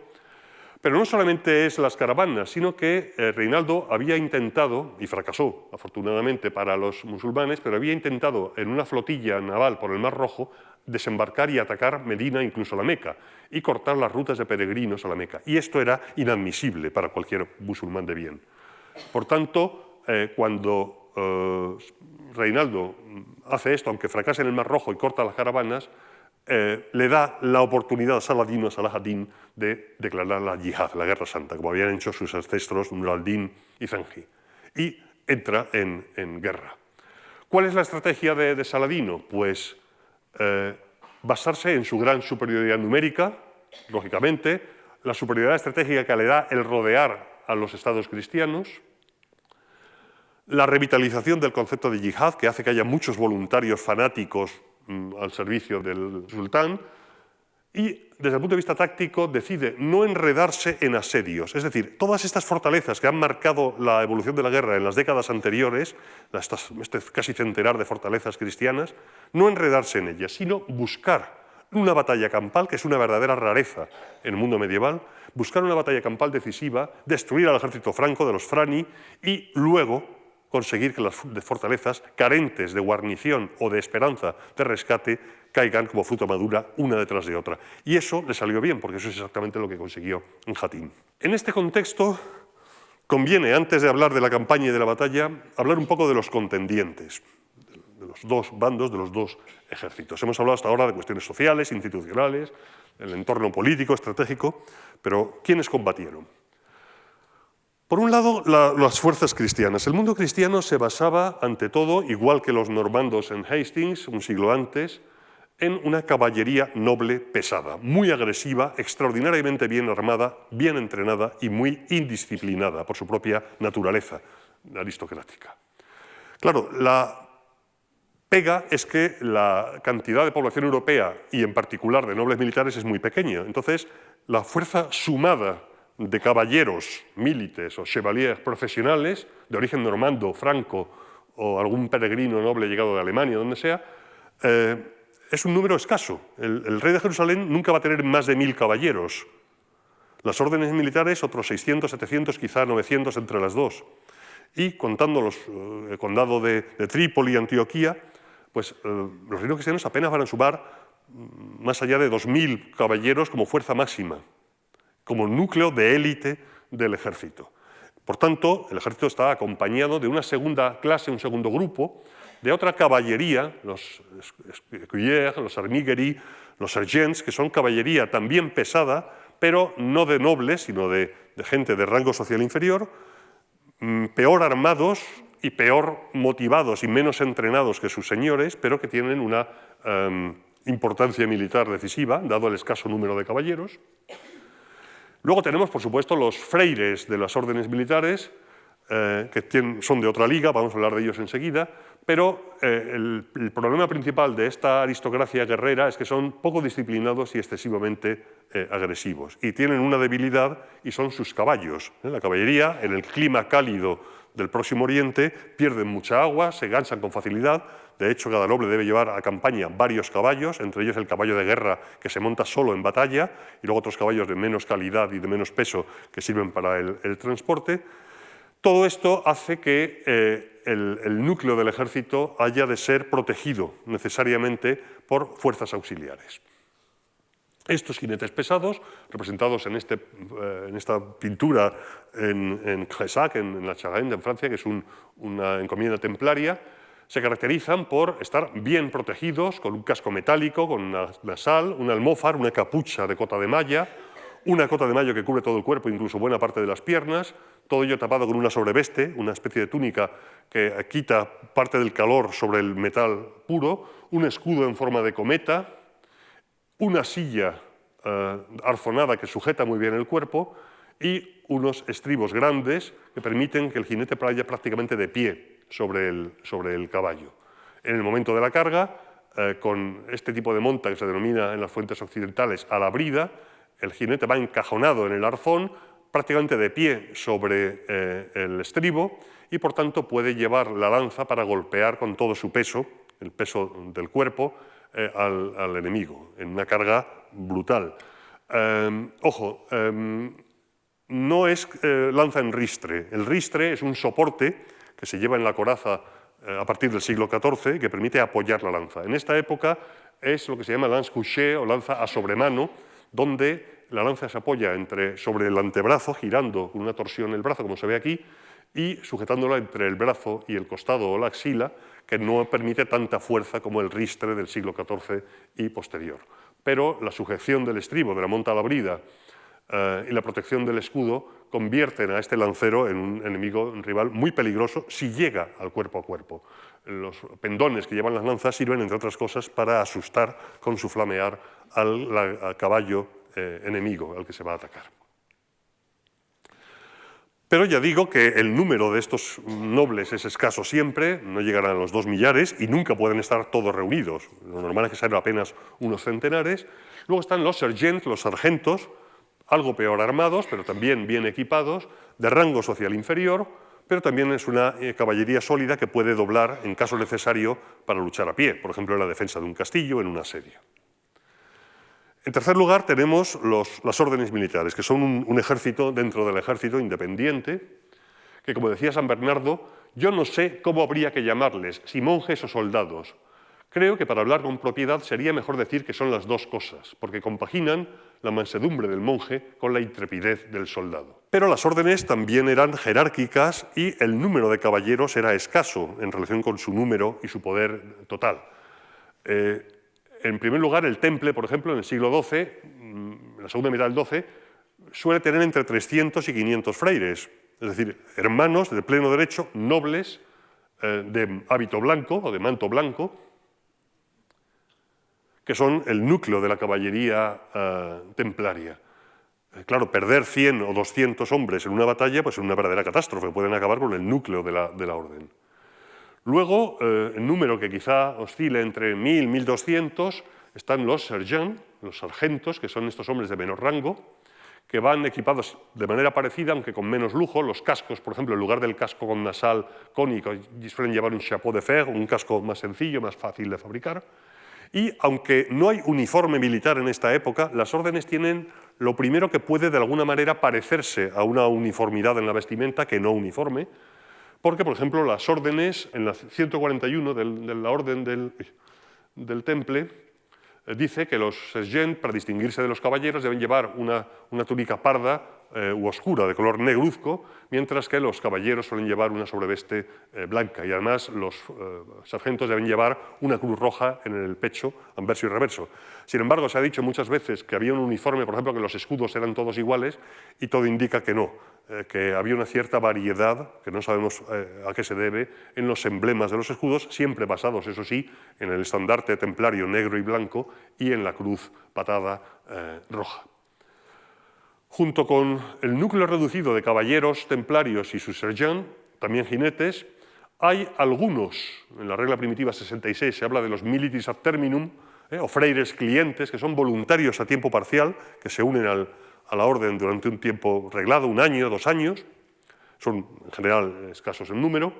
Speaker 1: Pero no solamente es las caravanas, sino que Reinaldo había intentado, y fracasó afortunadamente para los musulmanes, pero había intentado en una flotilla naval por el Mar Rojo desembarcar y atacar Medina, incluso la Meca, y cortar las rutas de peregrinos a la Meca. Y esto era inadmisible para cualquier musulmán de bien. Por tanto, cuando Reinaldo hace esto, aunque fracase en el Mar Rojo y corta las caravanas, le da la oportunidad a Saladino, a Salah ad-Din, de declarar la yihad, la guerra santa, como habían hecho sus ancestros Nur al-Din y Zengi, y entra en guerra. ¿Cuál es la estrategia de Saladino? Pues basarse en su gran superioridad numérica, lógicamente, la superioridad estratégica que le da el rodear a los estados cristianos, la revitalización del concepto de yihad, que hace que haya muchos voluntarios fanáticos al servicio del sultán, y desde el punto de vista táctico decide no enredarse en asedios. Es decir, todas estas fortalezas que han marcado la evolución de la guerra en las décadas anteriores, este casi centenar de fortalezas cristianas, no enredarse en ellas, sino buscar una batalla campal, que es una verdadera rareza en el mundo medieval, buscar una batalla campal decisiva, destruir al ejército franco de los Frani y luego conseguir que las fortalezas carentes de guarnición o de esperanza de rescate caigan como fruta madura una detrás de otra. Y eso le salió bien, porque eso es exactamente lo que consiguió en Hattin. En este contexto, conviene, antes de hablar de la campaña y de la batalla, hablar un poco de los contendientes, de los dos bandos, de los dos ejércitos. Hemos hablado hasta ahora de cuestiones sociales, institucionales, el entorno político, estratégico, pero ¿quiénes combatieron? Por un lado, las fuerzas cristianas. El mundo cristiano se basaba, ante todo, igual que los normandos en Hastings, un siglo antes, en una caballería noble pesada, muy agresiva, extraordinariamente bien armada, bien entrenada y muy indisciplinada por su propia naturaleza aristocrática. Claro, la pega es que la cantidad de población europea, y en particular de nobles militares, es muy pequeña. Entonces, la fuerza sumada de caballeros, milites o chevaliers profesionales, de origen normando, franco o algún peregrino noble llegado de Alemania, donde sea, es un número escaso. El rey de Jerusalén nunca va a tener más de 1000 caballeros. Las órdenes militares, otros 600, 700, quizá 900 entre las dos. Y contando el condado de Trípoli y Antioquía, pues los reinos cristianos apenas van a sumar más allá de 2000 caballeros como fuerza máxima, como núcleo de élite del ejército. Por tanto, el ejército está acompañado de una segunda clase, un segundo grupo, de otra caballería, los escuyers, los armigueries, los sergents, que son caballería también pesada, pero no de nobles, sino de gente de rango social inferior, peor armados y peor motivados y menos entrenados que sus señores, pero que tienen una importancia militar decisiva, dado el escaso número de caballeros. Luego tenemos, por supuesto, los freires de las órdenes militares, que son de otra liga, vamos a hablar de ellos enseguida, pero el problema principal de esta aristocracia guerrera es que son poco disciplinados y excesivamente agresivos. Y tienen una debilidad y son sus caballos. La caballería, en el clima cálido del Próximo Oriente, pierden mucha agua, se cansan con facilidad. De hecho, cada noble debe llevar a campaña varios caballos, entre ellos el caballo de guerra que se monta solo en batalla, y luego otros caballos de menos calidad y de menos peso que sirven para el transporte. Todo esto hace que el núcleo del ejército haya de ser protegido necesariamente por fuerzas auxiliares. Estos jinetes pesados, representados en esta pintura en Cressac, en la Charente, en Francia, que es una encomienda templaria, se caracterizan por estar bien protegidos, con un casco metálico, con una sal, un almófar, una capucha de cota de malla, una cota de malla que cubre todo el cuerpo, incluso buena parte de las piernas, todo ello tapado con una sobreveste, una especie de túnica que quita parte del calor sobre el metal puro, un escudo en forma de cometa, una silla arzonada que sujeta muy bien el cuerpo y unos estribos grandes que permiten que el jinete vaya prácticamente de pie sobre el caballo. En el momento de la carga, con este tipo de monta que se denomina en las fuentes occidentales a la brida, el jinete va encajonado en el arzón, prácticamente de pie sobre el estribo y por tanto puede llevar la lanza para golpear con todo su peso, el peso del cuerpo, al enemigo, en una carga brutal. Ojo, no es lanza en ristre. El ristre es un soporte que se lleva en la coraza a partir del siglo XIV que permite apoyar la lanza. En esta época es lo que se llama lance couchée o lanza a sobremano, donde la lanza se apoya sobre el antebrazo, girando con una torsión en el brazo, como se ve aquí, y sujetándola entre el brazo y el costado o la axila, que no permite tanta fuerza como el ristre del siglo XIV y posterior. Pero la sujeción del estribo, de la monta a la brida, y la protección del escudo convierten a este lancero en un enemigo, un rival muy peligroso si llega al cuerpo a cuerpo. Los pendones que llevan las lanzas sirven, entre otras cosas, para asustar con su flamear al caballo enemigo al que se va a atacar. Pero ya digo que el número de estos nobles es escaso siempre, no llegarán a los 2 millares y nunca pueden estar todos reunidos. Lo normal es que sean apenas unos centenares. Luego están los sergents, los sargentos, algo peor armados, pero también bien equipados, de rango social inferior, pero también es una caballería sólida que puede doblar en caso necesario para luchar a pie, por ejemplo en la defensa de un castillo, en un asedio. En tercer lugar, tenemos las órdenes militares, que son un ejército dentro del ejército independiente, que, como decía San Bernardo, yo no sé cómo habría que llamarles, si monjes o soldados. Creo que para hablar con propiedad sería mejor decir que son las dos cosas, porque compaginan la mansedumbre del monje con la intrepidez del soldado. Pero las órdenes también eran jerárquicas y el número de caballeros era escaso en relación con su número y su poder total. En primer lugar, el temple, por ejemplo, en el siglo XII, en la segunda mitad del XII, suele tener entre 300 y 500 freires, es decir, hermanos de pleno derecho, nobles, de hábito blanco o de manto blanco, que son el núcleo de la caballería templaria. Claro, perder 100 o 200 hombres en una batalla pues es una verdadera catástrofe, pueden acabar con el núcleo de la orden. Luego, el número que quizá oscile entre 1000 y 1200, están los sergents, los sargentos, que son estos hombres de menor rango, que van equipados de manera parecida, aunque con menos lujo. Los cascos, por ejemplo, en lugar del casco con nasal cónico, suelen llevar un chapeau de fer, un casco más sencillo, más fácil de fabricar. Y aunque no hay uniforme militar en esta época, las órdenes tienen lo primero que puede de alguna manera parecerse a una uniformidad en la vestimenta que no uniforme, porque, por ejemplo, las órdenes, en la 141 de la orden del Temple, dice que los sergents, para distinguirse de los caballeros, deben llevar una túnica parda u oscura, de color negruzco, mientras que los caballeros suelen llevar una sobreveste blanca. Y además los sargentos deben llevar una cruz roja en el pecho, anverso y reverso. Sin embargo, se ha dicho muchas veces que había un uniforme, por ejemplo, que los escudos eran todos iguales, y todo indica que no, que había una cierta variedad, que no sabemos a qué se debe, en los emblemas de los escudos, siempre basados, eso sí, en el estandarte templario negro y blanco y en la cruz patada roja. Junto con el núcleo reducido de caballeros templarios y sus sergents, también jinetes, hay algunos, en la regla primitiva 66 se habla de los militis ad terminum, o freires clientes, que son voluntarios a tiempo parcial, que se unen a la orden durante un tiempo reglado, 1 año, 2 años, son en general escasos en número.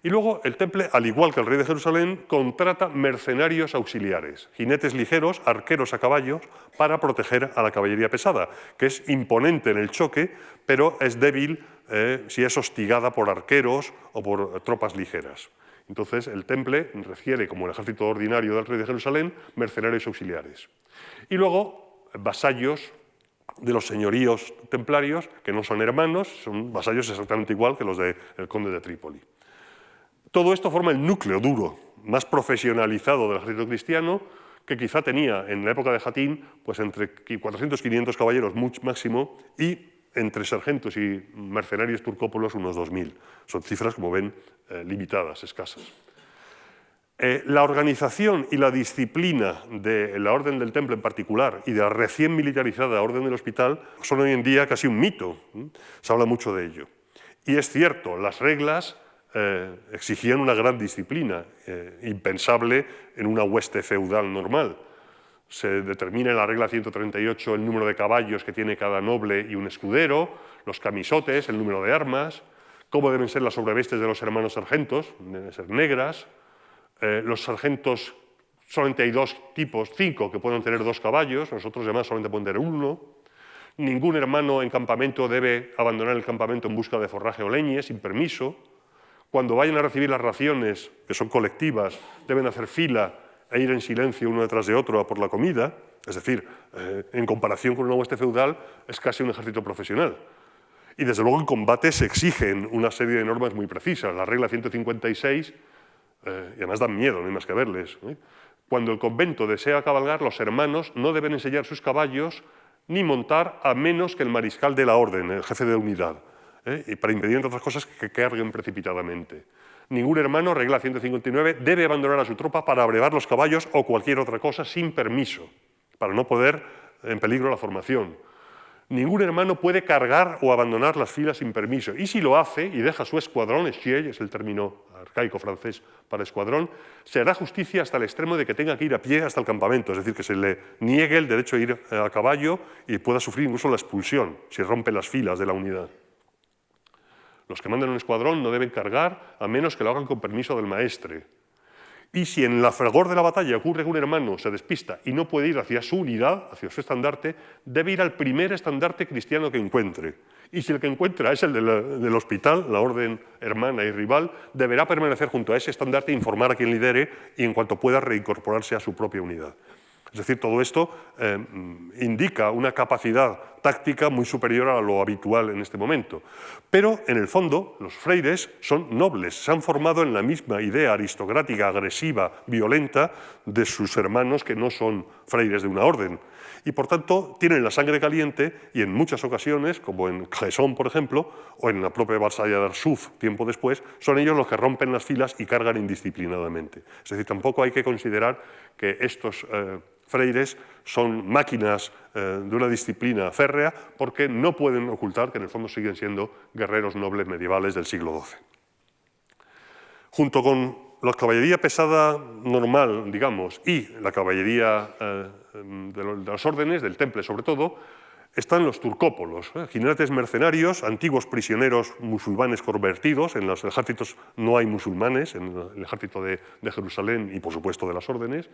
Speaker 1: Y luego el Temple, al igual que el rey de Jerusalén, contrata mercenarios auxiliares, jinetes ligeros, arqueros a caballos, para proteger a la caballería pesada, que es imponente en el choque, pero es débil si es hostigada por arqueros o por tropas ligeras. Entonces el Temple refiere, como el ejército ordinario del rey de Jerusalén, mercenarios auxiliares. Y luego vasallos de los señoríos templarios, que no son hermanos, son vasallos exactamente igual que los del conde de Trípoli. Todo esto forma el núcleo duro, más profesionalizado del ejército cristiano, que quizá tenía en la época de Jatín pues entre 400 y 500 caballeros máximo, y entre sargentos y mercenarios turcópolos unos 2000. Son cifras, como ven, limitadas, escasas. La organización y la disciplina de la Orden del Temple en particular y de la recién militarizada Orden del Hospital son hoy en día casi un mito. Se habla mucho de ello. Y es cierto, las reglas exigían una gran disciplina, impensable en una hueste feudal normal. Se determina en la regla 138 el número de caballos que tiene cada noble y un escudero, los camisotes, el número de armas, cómo deben ser las sobrevestes de los hermanos sargentos, deben ser negras. Los sargentos, solamente hay 2 tipos, 5 que pueden tener 2 caballos, los otros demás solamente pueden tener 1. Ningún hermano en campamento debe abandonar el campamento en busca de forraje o leña sin permiso. Cuando vayan a recibir las raciones, que son colectivas, deben hacer fila e ir en silencio uno detrás de otro a por la comida. Es decir, en comparación con una hueste feudal, es casi un ejército profesional. Y desde luego en combate se exigen una serie de normas muy precisas. La regla 156, y además dan miedo, no hay más que verles. Cuando el convento desea cabalgar, los hermanos no deben ensillar sus caballos ni montar a menos que el mariscal de la orden, el jefe de unidad, y para impedir, entre otras cosas, que carguen precipitadamente. Ningún hermano, regla 159, debe abandonar a su tropa para abrevar los caballos o cualquier otra cosa sin permiso, para no poner en peligro la formación. Ningún hermano puede cargar o abandonar las filas sin permiso, y si lo hace y deja su escuadrón, espiège, es el término arcaico francés para escuadrón, se hará justicia hasta el extremo de que tenga que ir a pie hasta el campamento, es decir, que se le niegue el derecho a ir a caballo y pueda sufrir incluso la expulsión si rompe las filas de la unidad. Los que mandan un escuadrón no deben cargar a menos que lo hagan con permiso del maestre. Y si en la fragor de la batalla ocurre que un hermano se despista y no puede ir hacia su unidad, hacia su estandarte, debe ir al primer estandarte cristiano que encuentre. Y si el que encuentra es el del hospital, la orden hermana y rival, deberá permanecer junto a ese estandarte e informar a quien lidere y en cuanto pueda reincorporarse a su propia unidad. Es decir, todo esto indica una capacidad táctica muy superior a lo habitual en este momento. Pero, en el fondo, los freires son nobles, se han formado en la misma idea aristocrática, agresiva, violenta de sus hermanos que no son freires de una orden. Y, por tanto, tienen la sangre caliente y en muchas ocasiones, como en Cresson, por ejemplo, o en la propia batalla de Arsuf, tiempo después, son ellos los que rompen las filas y cargan indisciplinadamente. Es decir, tampoco hay que considerar que estos freires son máquinas de una disciplina férrea porque no pueden ocultar que en el fondo siguen siendo guerreros nobles medievales del siglo XII. Junto con la caballería pesada normal, digamos, y la caballería de las órdenes, del temple sobre todo, están los turcópolos, jinetes mercenarios, antiguos prisioneros musulmanes convertidos. En los ejércitos no hay musulmanes, en el ejército de Jerusalén y, por supuesto, de las órdenes.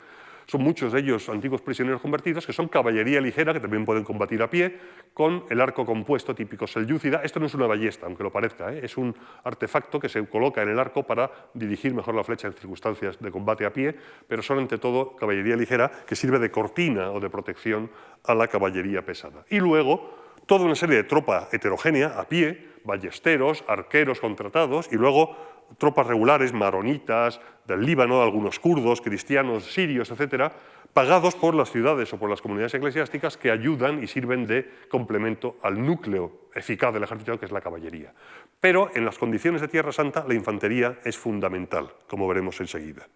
Speaker 1: Son muchos de ellos antiguos prisioneros convertidos, que son caballería ligera, que también pueden combatir a pie, con el arco compuesto típico selyúcida. Esto no es una ballesta, aunque lo parezca, es un artefacto que se coloca en el arco para dirigir mejor la flecha en circunstancias de combate a pie, pero son ante todo caballería ligera que sirve de cortina o de protección a la caballería pesada. Y luego toda una serie de tropa heterogénea a pie, ballesteros, arqueros contratados y luego tropas regulares, maronitas, del Líbano, algunos kurdos, cristianos, sirios, etcétera, pagados por las ciudades o por las comunidades eclesiásticas que ayudan y sirven de complemento al núcleo eficaz del ejército, que es la caballería. Pero en las condiciones de Tierra Santa la infantería es fundamental, como veremos enseguida.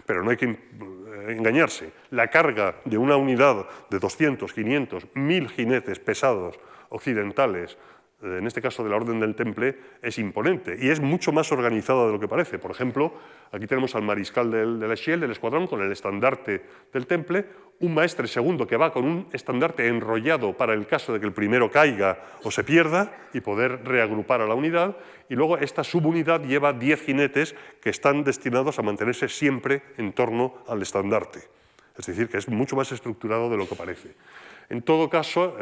Speaker 1: Pero no hay que engañarse. La carga de una unidad de 200, 500, 1000 jinetes pesados occidentales, en este caso de la Orden del Temple, es imponente y es mucho más organizada de lo que parece. Por ejemplo, aquí tenemos al mariscal del Echiel, del escuadrón, con el estandarte del Temple, un maestre segundo que va con un estandarte enrollado para el caso de que el primero caiga o se pierda y poder reagrupar a la unidad, y luego esta subunidad lleva 10 jinetes que están destinados a mantenerse siempre en torno al estandarte. Es decir, que es mucho más estructurado de lo que parece. En todo caso,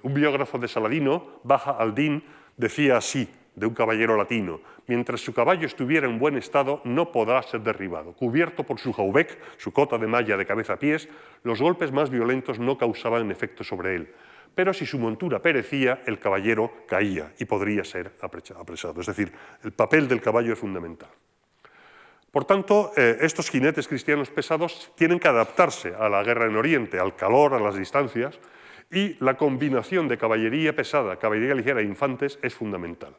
Speaker 1: un biógrafo de Saladino, Baja al-Din, decía así, de un caballero latino: mientras su caballo estuviera en buen estado, no podrá ser derribado. Cubierto por su jaubec, su cota de malla de cabeza a pies, los golpes más violentos no causaban efecto sobre él. Pero si su montura perecía, el caballero caía y podría ser apresado. Es decir, el papel del caballo es fundamental. Por tanto, estos jinetes cristianos pesados tienen que adaptarse a la guerra en Oriente, al calor, a las distancias, y la combinación de caballería pesada, caballería ligera e infantes es fundamental.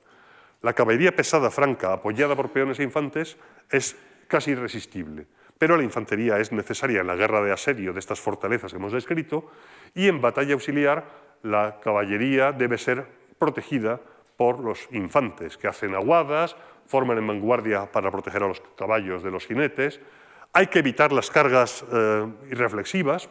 Speaker 1: La caballería pesada franca, apoyada por peones e infantes, es casi irresistible, pero la infantería es necesaria en la guerra de asedio de estas fortalezas que hemos descrito, y en batalla auxiliar la caballería debe ser protegida por los infantes, que hacen aguadas, forman en vanguardia para proteger a los caballos de los jinetes. Hay que evitar las cargas irreflexivas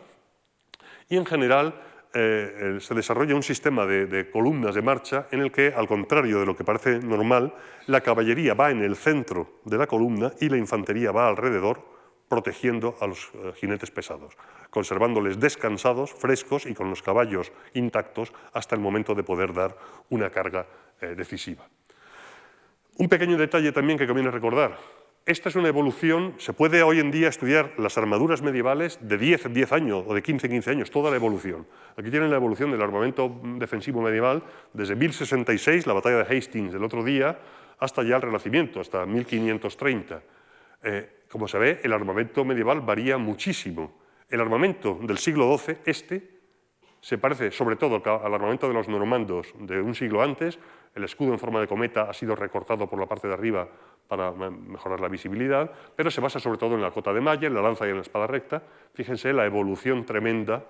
Speaker 1: y, en general, se desarrolla un sistema de columnas de marcha en el que, al contrario de lo que parece normal, la caballería va en el centro de la columna y la infantería va alrededor, protegiendo a los jinetes pesados, conservándoles descansados, frescos y con los caballos intactos hasta el momento de poder dar una carga decisiva. Un pequeño detalle también que conviene recordar: esta es una evolución. Se puede hoy en día estudiar las armaduras medievales de 10 en 10 años o de 15 en 15 años, toda la evolución. Aquí tienen la evolución del armamento defensivo medieval desde 1066, la batalla de Hastings del otro día, hasta ya el Renacimiento, hasta 1530. Como se ve, el armamento medieval varía muchísimo. El armamento del siglo XII, se parece sobre todo al armamento de los normandos de un siglo antes. El escudo en forma de cometa ha sido recortado por la parte de arriba para mejorar la visibilidad, pero se basa sobre todo en la cota de malla, en la lanza y en la espada recta. Fíjense la evolución tremenda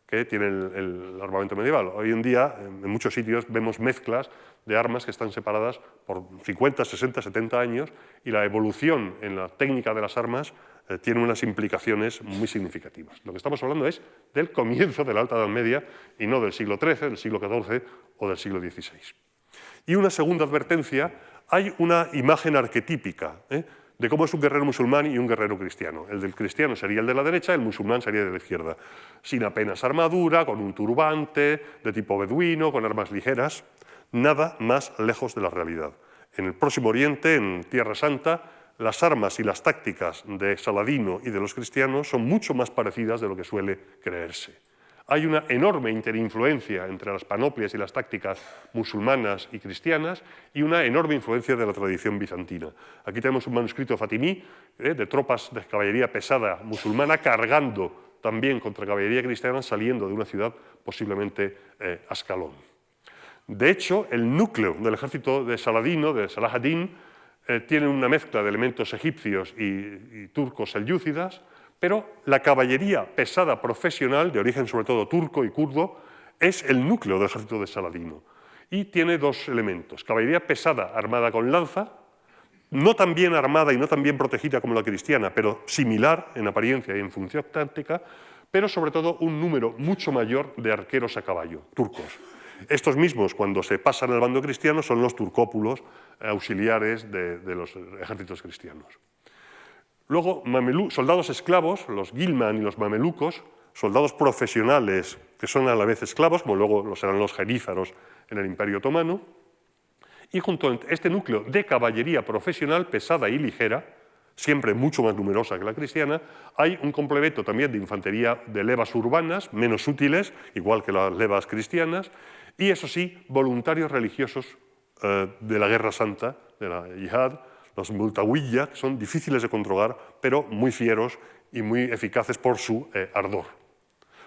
Speaker 1: que tiene el armamento medieval. Hoy en día, en muchos sitios, vemos mezclas de armas que están separadas por 50, 60, 70 años, y la evolución en la técnica de las armas tiene unas implicaciones muy significativas. Lo que estamos hablando es del comienzo de la Alta Edad Media y no del siglo XIII, del siglo XIV o del siglo XVI. Y una segunda advertencia: hay una imagen arquetípica de cómo es un guerrero musulmán y un guerrero cristiano. El del cristiano sería el de la derecha, el musulmán sería el de la izquierda, sin apenas armadura, con un turbante, de tipo beduino, con armas ligeras, nada más lejos de la realidad. En el Próximo Oriente, en Tierra Santa, las armas y las tácticas de Saladino y de los cristianos son mucho más parecidas de lo que suele creerse. Hay una enorme interinfluencia entre las panoplias y las tácticas musulmanas y cristianas y una enorme influencia de la tradición bizantina. Aquí tenemos un manuscrito fatimí de tropas de caballería pesada musulmana cargando también contra caballería cristiana saliendo de una ciudad posiblemente Ascalón. De hecho, el núcleo del ejército de Saladino, de Salah ad-Din, tiene una mezcla de elementos egipcios y turcos selyúcidas, pero la caballería pesada profesional, de origen sobre todo turco y kurdo, es el núcleo del ejército de Saladino. Y tiene dos elementos: caballería pesada armada con lanza, no tan bien armada y no tan bien protegida como la cristiana, pero similar en apariencia y en función táctica, pero sobre todo un número mucho mayor de arqueros a caballo, turcos. Estos mismos, cuando se pasan al bando cristiano, son los turcópulos auxiliares de los ejércitos cristianos. Luego, soldados esclavos, los Ghilman y los mamelucos, soldados profesionales que son a la vez esclavos, como luego lo serán los jenízaros en el Imperio Otomano, y junto a este núcleo de caballería profesional pesada y ligera, siempre mucho más numerosa que la cristiana, hay un complemento también de infantería de levas urbanas, menos útiles, igual que las levas cristianas, y eso sí, voluntarios religiosos de la Guerra Santa, de la yihad, los multawiyya, que son difíciles de controlar, pero muy fieros y muy eficaces por su ardor.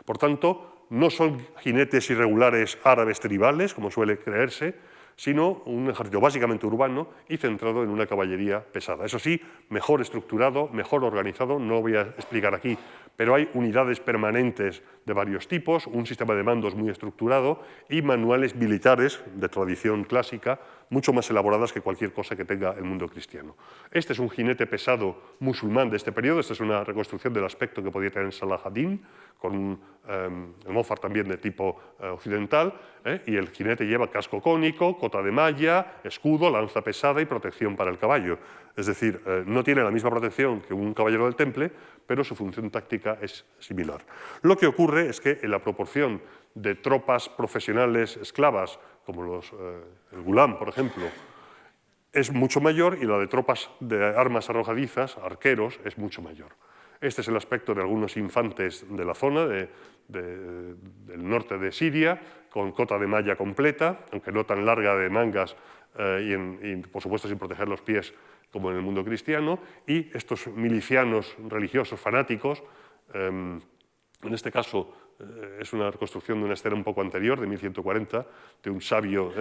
Speaker 1: Por tanto, no son jinetes irregulares árabes tribales, como suele creerse, sino un ejército básicamente urbano y centrado en una caballería pesada. Eso sí, mejor estructurado, mejor organizado, no lo voy a explicar aquí, pero hay unidades permanentes de varios tipos, un sistema de mandos muy estructurado y manuales militares de tradición clásica mucho más elaboradas que cualquier cosa que tenga el mundo cristiano. Este es un jinete pesado musulmán de este periodo, esta es una reconstrucción del aspecto que podía tener Salah ad-Din, con el mófar también de tipo occidental, y el jinete lleva casco cónico, cota de malla, escudo, lanza pesada y protección para el caballo. Es decir, no tiene la misma protección que un caballero del temple, pero su función táctica es similar. Lo que ocurre es que en la proporción de tropas profesionales esclavas, como el Gulam, por ejemplo, es mucho mayor, y la de tropas de armas arrojadizas, arqueros, es mucho mayor. Este es el aspecto de algunos infantes de la zona del norte de Siria, con cota de malla completa, aunque no tan larga de mangas y por supuesto sin proteger los pies como en el mundo cristiano, y estos milicianos religiosos fanáticos, en este caso es una reconstrucción de una escena un poco anterior, de 1140, de un sabio,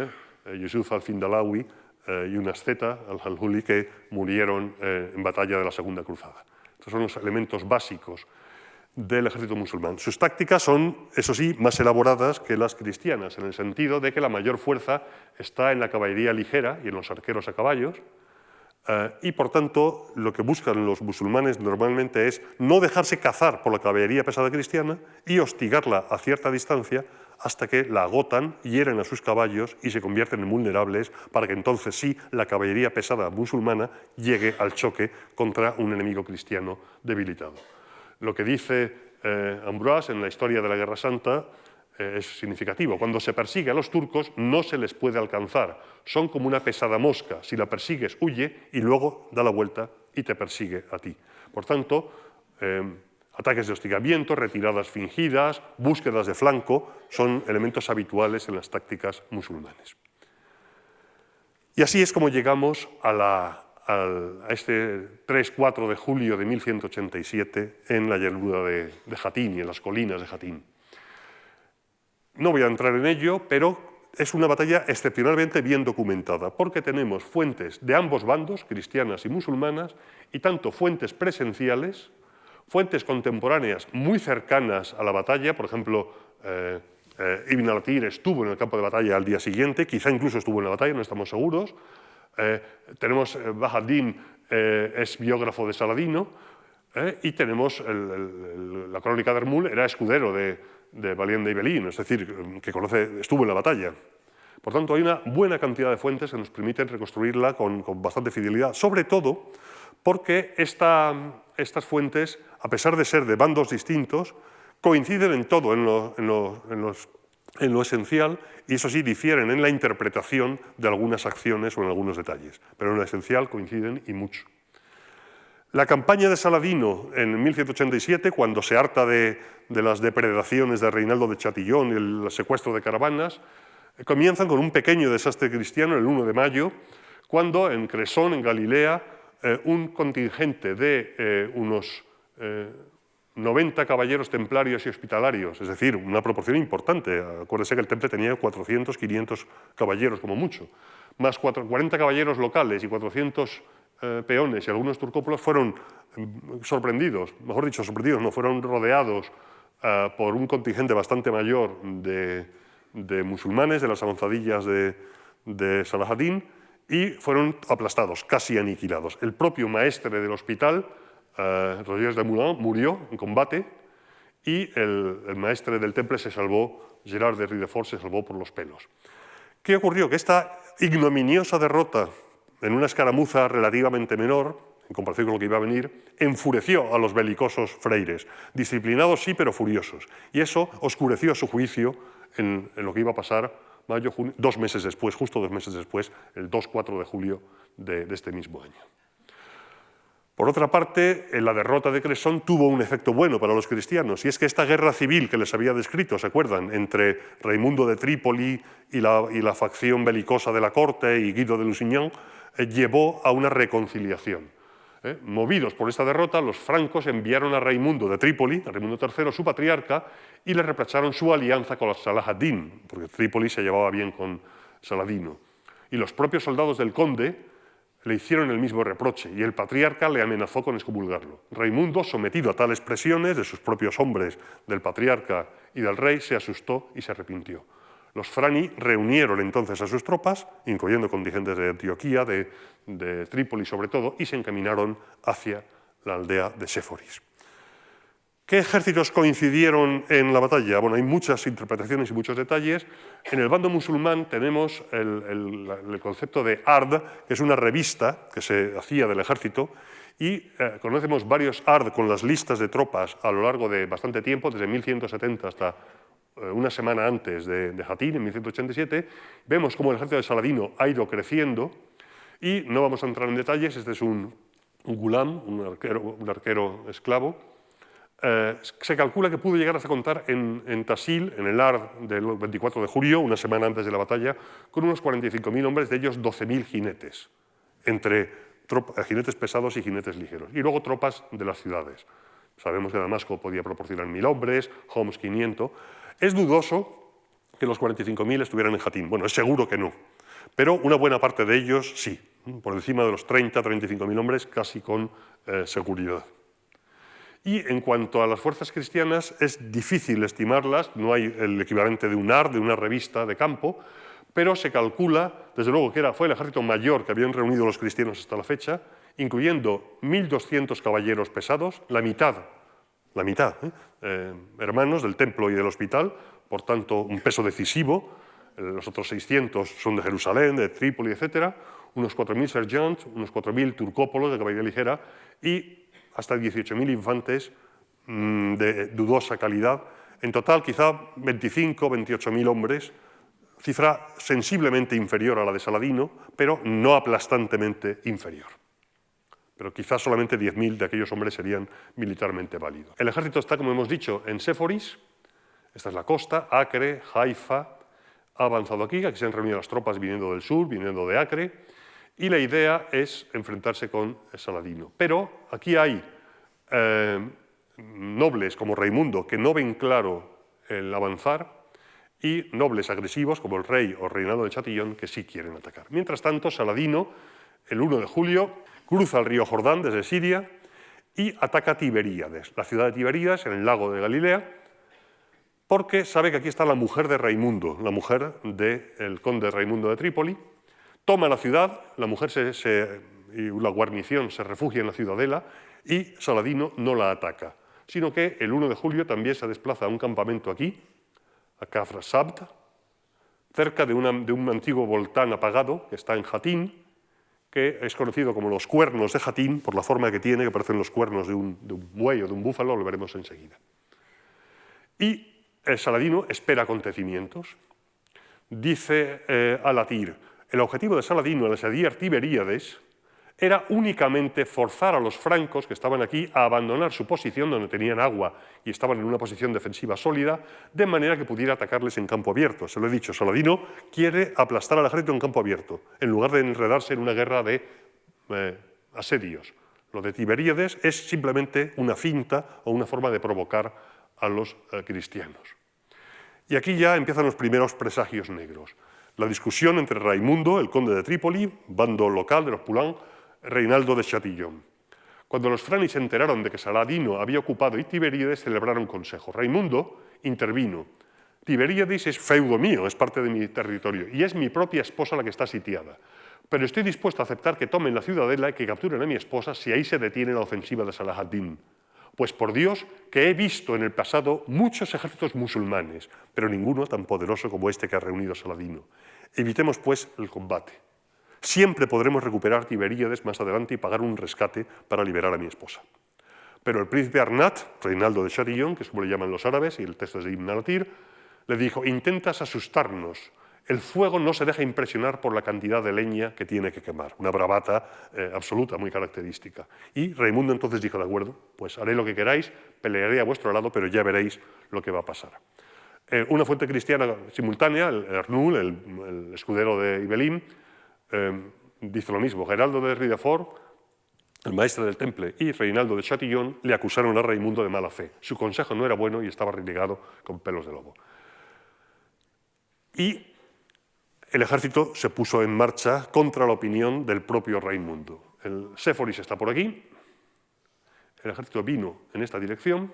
Speaker 1: Yusuf al-Findalawi, y un asceta, al-Halhuli, que murieron en batalla de la Segunda Cruzada. Estos son los elementos básicos del ejército musulmán. Sus tácticas son, eso sí, más elaboradas que las cristianas, en el sentido de que la mayor fuerza está en la caballería ligera y en los arqueros a caballos, y por tanto lo que buscan los musulmanes normalmente es no dejarse cazar por la caballería pesada cristiana y hostigarla a cierta distancia hasta que la agotan, hieren a sus caballos y se convierten en vulnerables, para que entonces sí la caballería pesada musulmana llegue al choque contra un enemigo cristiano debilitado. Lo que dice Ambroise en la historia de la Guerra Santa es significativo. Cuando se persigue a los turcos no se les puede alcanzar. Son como una pesada mosca. Si la persigues, huye y luego da la vuelta y te persigue a ti. Por tanto, ataques de hostigamiento, retiradas fingidas, búsquedas de flanco son elementos habituales en las tácticas musulmanes. Y así es como llegamos a este 3-4 de julio de 1187 en la llanura de Jatín y en las colinas de Jatín. No voy a entrar en ello, pero es una batalla excepcionalmente bien documentada, porque tenemos fuentes de ambos bandos, cristianas y musulmanas, y tanto fuentes presenciales, fuentes contemporáneas muy cercanas a la batalla. Por ejemplo, Ibn al-Athir estuvo en el campo de batalla al día siguiente, quizá incluso estuvo en la batalla, no estamos seguros. Tenemos Bahad-Din, es biógrafo de Saladino, y tenemos la crónica de Ermul, era escudero de Balien de Ibelín, es decir, que estuvo en la batalla. Por tanto, hay una buena cantidad de fuentes que nos permiten reconstruirla con bastante fidelidad, sobre todo porque estas fuentes, a pesar de ser de bandos distintos, coinciden en todo, en lo esencial, y eso sí, difieren en la interpretación de algunas acciones o en algunos detalles, pero en lo esencial coinciden y mucho. La campaña de Saladino en 1187, cuando se harta de las depredaciones de Reinaldo de Chatillon y el secuestro de caravanas, comienzan con un pequeño desastre cristiano el 1 de mayo, cuando en Cresson, en Galilea, un contingente de unos 90 caballeros templarios y hospitalarios, es decir, una proporción importante. Acuérdese que el temple tenía 400, 500 caballeros como mucho, más 40 caballeros locales y 400 peones y algunos turcópolos fueron sorprendidos, mejor dicho, sorprendidos, no, fueron rodeados por un contingente bastante mayor de musulmanes, de las avanzadillas de Salah ad-Din, y fueron aplastados, casi aniquilados. El propio maestre del hospital, Roger de Moulins, murió en combate, y el maestre del temple se salvó, Gerard de Ridefort, se salvó por los pelos. ¿Qué ocurrió? Que esta ignominiosa derrota en una escaramuza relativamente menor, en comparación con lo que iba a venir, enfureció a los belicosos freires, disciplinados sí, pero furiosos. Y eso oscureció su juicio en lo que iba a pasar mayo, junio, 2 meses después, justo 2 meses después, el 2-4 de julio de este mismo año. Por otra parte, la derrota de Cresson tuvo un efecto bueno para los cristianos, y es que esta guerra civil que les había descrito, ¿se acuerdan?, entre Raimundo de Trípoli y la facción belicosa de la corte y Guido de Lusignan, llevó a una reconciliación. Movidos por esta derrota, los francos enviaron a Raimundo de Trípoli, a Raimundo III, su patriarca, y le reprocharon su alianza con Salah ad-Din, porque Trípoli se llevaba bien con Saladino. Y los propios soldados del conde le hicieron el mismo reproche, y el patriarca le amenazó con excomulgarlo. Raimundo, sometido a tales presiones de sus propios hombres, del patriarca y del rey, se asustó y se arrepintió. Los frani reunieron entonces a sus tropas, incluyendo contingentes de Antioquía, de Trípoli sobre todo, y se encaminaron hacia la aldea de Séforis. ¿Qué ejércitos coincidieron en la batalla? Bueno, hay muchas interpretaciones y muchos detalles. En el bando musulmán tenemos el concepto de Ard, que es una revista que se hacía del ejército, y conocemos varios Ard con las listas de tropas a lo largo de bastante tiempo, desde 1170 hasta una semana antes de Hattin, en 1187. Vemos cómo el ejército de Saladino ha ido creciendo, y no vamos a entrar en detalles. Este es un gulam, un arquero esclavo. Se calcula que pudo llegar hasta contar en Tasil, en el Ard del 24 de julio, una semana antes de la batalla, con unos 45.000 hombres, de ellos 12.000 jinetes, entre jinetes pesados y jinetes ligeros, y luego tropas de las ciudades. Sabemos que Damasco podía proporcionar 1.000 hombres, Homs 500. Es dudoso que los 45.000 estuvieran en Hattin. Bueno, es seguro que no, pero una buena parte de ellos sí, por encima de los 30-35.000 hombres, casi con seguridad. Y en cuanto a las fuerzas cristianas, es difícil estimarlas, no hay el equivalente de un AR, de una revista de campo, pero se calcula, desde luego, que fue el ejército mayor que habían reunido los cristianos hasta la fecha, incluyendo 1.200 caballeros pesados, la mitad, hermanos del templo y del hospital, por tanto, un peso decisivo. Los otros 600 son de Jerusalén, de Trípoli, etc. Unos 4.000 sergeants, unos 4.000 turcópolos de caballería ligera y hasta 18.000 infantes de dudosa calidad. En total, quizá 25 o 28.000 hombres, cifra sensiblemente inferior a la de Saladino, pero no aplastantemente inferior. Pero quizá solamente 10.000 de aquellos hombres serían militarmente válidos. El ejército está, como hemos dicho, en Séforis. Esta es la costa, Acre, Haifa. Ha avanzado aquí se han reunido las tropas viniendo del sur, viniendo de Acre, y la idea es enfrentarse con Saladino. Pero aquí hay nobles como Raimundo que no ven claro el avanzar, y nobles agresivos como el rey o Reinaldo de Chatillon que sí quieren atacar. Mientras tanto, Saladino, el 1 de julio, cruza el río Jordán desde Siria y ataca Tiberíades, la ciudad de Tiberíades, en el lago de Galilea, porque sabe que aquí está la mujer de Raimundo, la mujer del conde Raimundo de Trípoli. Toma la ciudad, la mujer y la guarnición se refugia en la ciudadela y Saladino no la ataca, sino que el 1 de julio también se desplaza a un campamento aquí, a Kafr Sabt, cerca de un antiguo volcán apagado que está en Hattin, que es conocido como los cuernos de Jatín, por la forma que tiene, que parecen los cuernos de un buey o de un búfalo, lo veremos enseguida. Y Saladino espera acontecimientos. Dice Alatir, el objetivo de Saladino al asediar Tiberíades era únicamente forzar a los francos que estaban aquí a abandonar su posición donde tenían agua y estaban en una posición defensiva sólida, de manera que pudiera atacarles en campo abierto. Se lo he dicho, Saladino quiere aplastar al ejército en campo abierto, en lugar de enredarse en una guerra de asedios. Lo de Tiberíades es simplemente una finta o una forma de provocar a los cristianos. Y aquí ya empiezan los primeros presagios negros. La discusión entre Raimundo, el conde de Trípoli, bando local de los Poulain, Reinaldo de Chatillon. Cuando los frani se enteraron de que Saladino había ocupado Tiberíades, celebraron consejo. Raimundo intervino. Tiberíades es feudo mío, es parte de mi territorio, y es mi propia esposa la que está sitiada. Pero estoy dispuesto a aceptar que tomen la ciudadela y que capturen a mi esposa si ahí se detiene la ofensiva de Salah ad-Din. Pues por Dios que he visto en el pasado muchos ejércitos musulmanes, pero ninguno tan poderoso como este que ha reunido Saladino. Evitemos, pues, el combate. Siempre podremos recuperar Tiberíades más adelante y pagar un rescate para liberar a mi esposa. Pero el príncipe Arnat, Reinaldo de Chatillon, que es como le llaman los árabes, y el texto es de Ibn al-Athir, le dijo, intentas asustarnos, el fuego no se deja impresionar por la cantidad de leña que tiene que quemar. Una bravata absoluta, muy característica. Y Raimundo entonces dijo, de acuerdo, pues haré lo que queráis, pelearé a vuestro lado, pero ya veréis lo que va a pasar. Una fuente cristiana simultánea, el Ernul, el escudero de Ibelín, dice lo mismo. Geraldo de Ridefort, el maestre del Temple, y Reinaldo de Chatillon le acusaron a Raimundo de mala fe. Su consejo no era bueno y estaba renegado con pelos de lobo. Y el ejército se puso en marcha contra la opinión del propio Raimundo. El Séforis está por aquí, el ejército vino en esta dirección.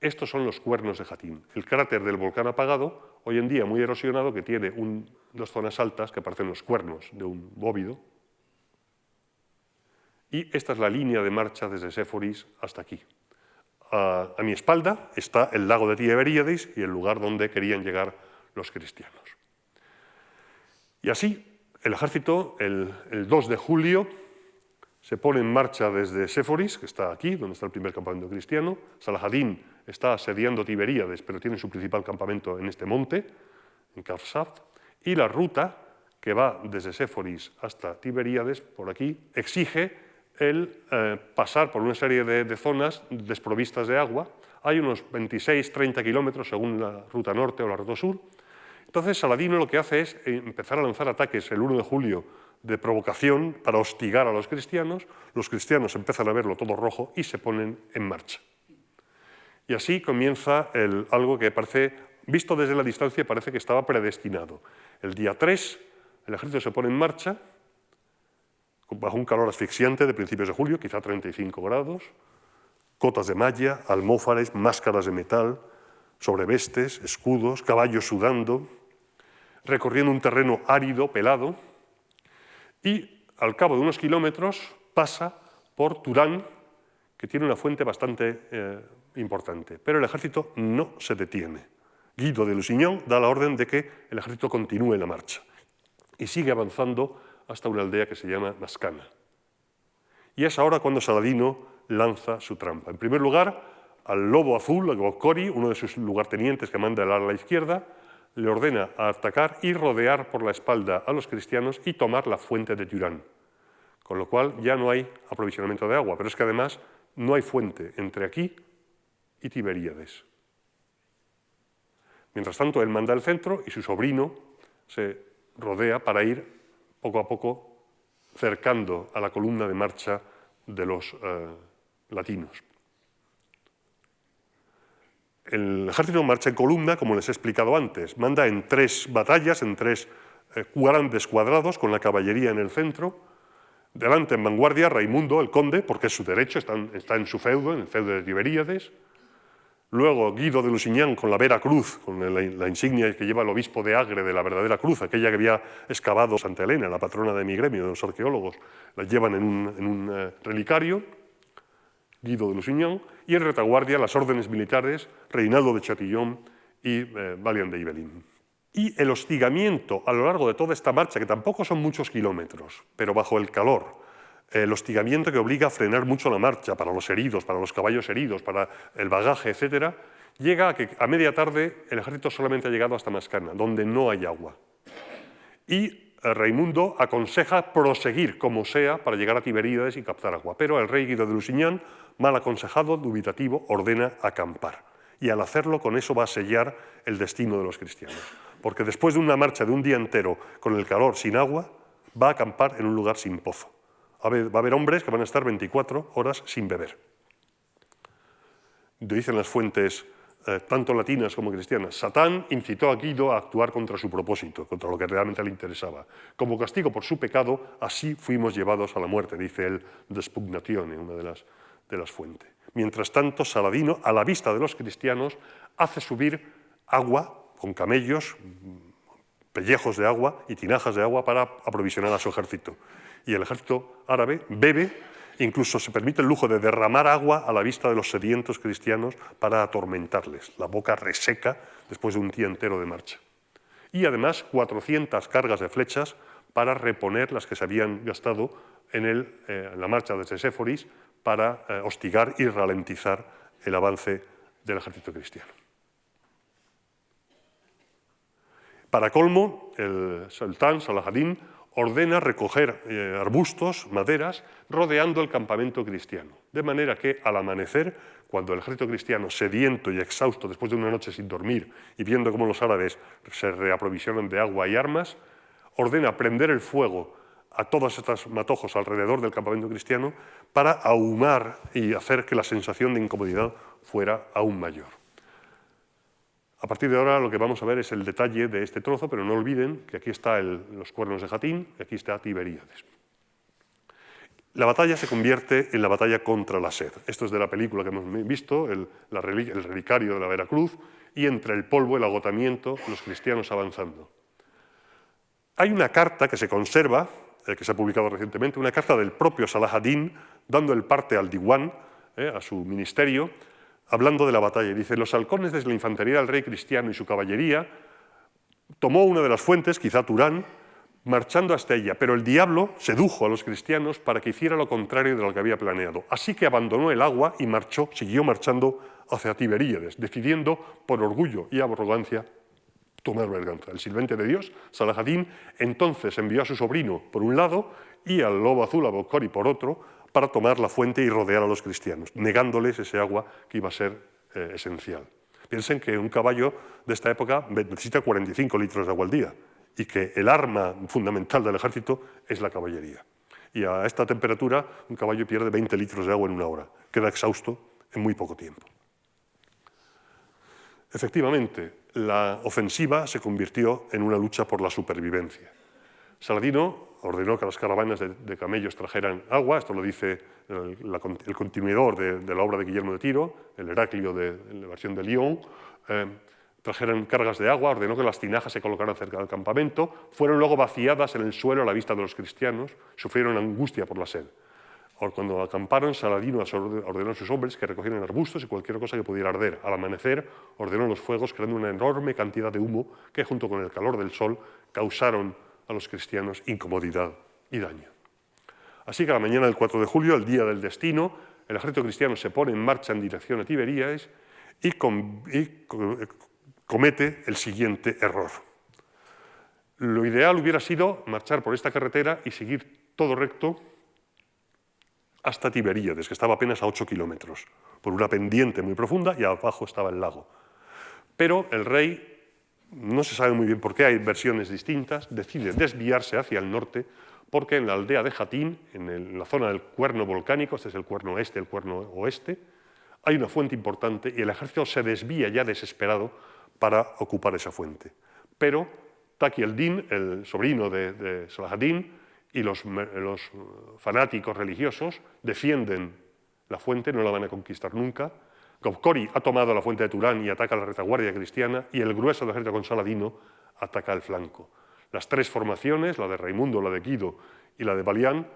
Speaker 1: Estos son los cuernos de Jatín, el cráter del volcán apagado, hoy en día muy erosionado, que tiene dos zonas altas que parecen los cuernos de un bóvido. Y esta es la línea de marcha desde Séforis hasta aquí. A mi espalda está el lago de Tiberíades y el lugar donde querían llegar los cristianos. Y así, el ejército, el 2 de julio, se pone en marcha desde Séforis, que está aquí, donde está el primer campamento cristiano. Salah ad-Din está asediando Tiberíades, pero tiene su principal campamento en este monte, en Kafsaft. Y la ruta que va desde Séforis hasta Tiberíades, por aquí, exige el pasar por una serie de zonas desprovistas de agua. Hay unos 26-30 kilómetros según la ruta norte o la ruta sur. Entonces Saladino lo que hace es empezar a lanzar ataques el 1 de julio de provocación para hostigar a los cristianos empiezan a verlo todo rojo y se ponen en marcha. Y así comienza algo que parece, visto desde la distancia, parece que estaba predestinado. El día 3 el ejército se pone en marcha bajo un calor asfixiante de principios de julio, quizá 35 grados, cotas de malla, almófares, máscaras de metal, sobrevestes, escudos, caballos sudando, recorriendo un terreno árido, pelado, y al cabo de unos kilómetros pasa por Turán, que tiene una fuente bastante importante. Pero el ejército no se detiene. Guido de Lusignan da la orden de que el ejército continúe la marcha y sigue avanzando hasta una aldea que se llama Mascana. Y es ahora cuando Saladino lanza su trampa. En primer lugar, al lobo azul, a Gokori, uno de sus lugartenientes que manda el ala a la izquierda, le ordena atacar y rodear por la espalda a los cristianos y tomar la fuente de Turán. Con lo cual ya no hay aprovisionamiento de agua, pero es que además no hay fuente entre aquí y Tiberíades. Mientras tanto, él manda el centro y su sobrino se rodea para ir poco a poco cercando a la columna de marcha de los latinos. El ejército marcha en columna, como les he explicado antes, manda en 3 batallas, en 3 grandes cuadrados, con la caballería en el centro. Delante, en vanguardia, Raimundo, el conde, porque es su derecho, está en su feudo, en el feudo de Tiberíades. Luego, Guido de Lusignan con la Vera Cruz, con la insignia que lleva el obispo de Agre de la verdadera cruz, aquella que había excavado Santa Elena, la patrona de mi gremio, de los arqueólogos, la llevan en un relicario. Guido de Lusignan, y en retaguardia las órdenes militares, Reinaldo de Chatillon y Balian de Ibelín. y el hostigamiento a lo largo de toda esta marcha, que tampoco son muchos kilómetros, pero bajo el calor, el hostigamiento que obliga a frenar mucho la marcha para los heridos, para los caballos heridos, para el bagaje, etc., llega a que a media tarde el ejército solamente ha llegado hasta Mascana, donde no hay agua. Y Raimundo aconseja proseguir como sea para llegar a Tiberíades y captar agua, pero el rey Guido de Lusignan, mal aconsejado, dubitativo, ordena acampar. Y al hacerlo, con eso va a sellar el destino de los cristianos. Porque después de una marcha de un día entero con el calor, sin agua, va a acampar en un lugar sin pozo. Va a haber hombres que van a estar 24 horas sin beber. Dicen las fuentes, tanto latinas como cristianas, Satán incitó a Guido a actuar contra su propósito, contra lo que realmente le interesaba. Como castigo por su pecado, así fuimos llevados a la muerte, dice el Despugnatione, una de las fuentes. Mientras tanto, Saladino, a la vista de los cristianos, hace subir agua con camellos, pellejos de agua y tinajas de agua para aprovisionar a su ejército. Y el ejército árabe bebe, incluso se permite el lujo de derramar agua a la vista de los sedientos cristianos para atormentarles, la boca reseca después de un día entero de marcha. Y además 400 cargas de flechas para reponer las que se habían gastado en la marcha desde Séforis para hostigar y ralentizar el avance del ejército cristiano. Para colmo, el sultán Salahadín ordena recoger arbustos, maderas, rodeando el campamento cristiano. De manera que al amanecer, cuando el ejército cristiano, sediento y exhausto después de una noche sin dormir y viendo cómo los árabes se reaprovisionan de agua y armas, ordena prender el fuego a todos estos matojos alrededor del campamento cristiano para ahumar y hacer que la sensación de incomodidad fuera aún mayor. A partir de ahora lo que vamos a ver es el detalle de este trozo, pero no olviden que aquí están los cuernos de Jatín y aquí está Tiberíades. La batalla se convierte en la batalla contra la sed. Esto es de la película que hemos visto, el relicario de la Veracruz, y entre el polvo, el agotamiento, los cristianos avanzando. Hay una carta que se conserva, que se ha publicado recientemente, una carta del propio Salahadín, dando el parte al Diwan, a su ministerio, hablando de la batalla. Dice, los halcones de la infantería del rey cristiano y su caballería tomó una de las fuentes, quizá Turán, marchando hasta ella, pero el diablo sedujo a los cristianos para que hiciera lo contrario de lo que había planeado. Así que abandonó el agua y siguió marchando hacia Tiberíades, decidiendo, por orgullo y arrogancia, tomar venganza. El sirviente de Dios, Salahadín, entonces envió a su sobrino por un lado y al lobo azul, a Bocori, por otro, para tomar la fuente y rodear a los cristianos, negándoles ese agua que iba a ser esencial. Piensen que un caballo de esta época necesita 45 litros de agua al día y que el arma fundamental del ejército es la caballería. Y a esta temperatura un caballo pierde 20 litros de agua en una hora, queda exhausto en muy poco tiempo. Efectivamente, la ofensiva se convirtió en una lucha por la supervivencia. Saladino ordenó que las caravanas de camellos trajeran agua, esto lo dice el continuador de la obra de Guillermo de Tiro, el Heraclio de la versión de Lyon, trajeran cargas de agua, ordenó que las tinajas se colocaran cerca del campamento, fueron luego vaciadas en el suelo a la vista de los cristianos, sufrieron angustia por la sed. Cuando acamparon, Saladino ordenó a sus hombres que recogieran arbustos y cualquier cosa que pudiera arder. Al amanecer, ordenó los fuegos, creando una enorme cantidad de humo que, junto con el calor del sol, causaron a los cristianos incomodidad y daño. Así que a la mañana del 4 de julio, el día del destino, el ejército cristiano se pone en marcha en dirección a Tiberíades y comete el siguiente error. Lo ideal hubiera sido marchar por esta carretera y seguir todo recto hasta Tiberíades, que estaba apenas a 8 kilómetros, por una pendiente muy profunda y abajo estaba el lago. Pero el rey, no se sabe muy bien por qué, hay versiones distintas, decide desviarse hacia el norte porque en la aldea de Jatín, en la zona del cuerno volcánico, este es el cuerno este, el cuerno oeste, hay una fuente importante y el ejército se desvía ya desesperado para ocupar esa fuente. Pero Taqi el-Din, el sobrino de Salahadín, y los fanáticos religiosos defienden la fuente, no la van a conquistar nunca. Bocori ha tomado la fuente de Turán y ataca la retaguardia cristiana, y el grueso del ejército con Saladino ataca el flanco. Las tres formaciones, la de Raimundo, la de Guido y la de Balián,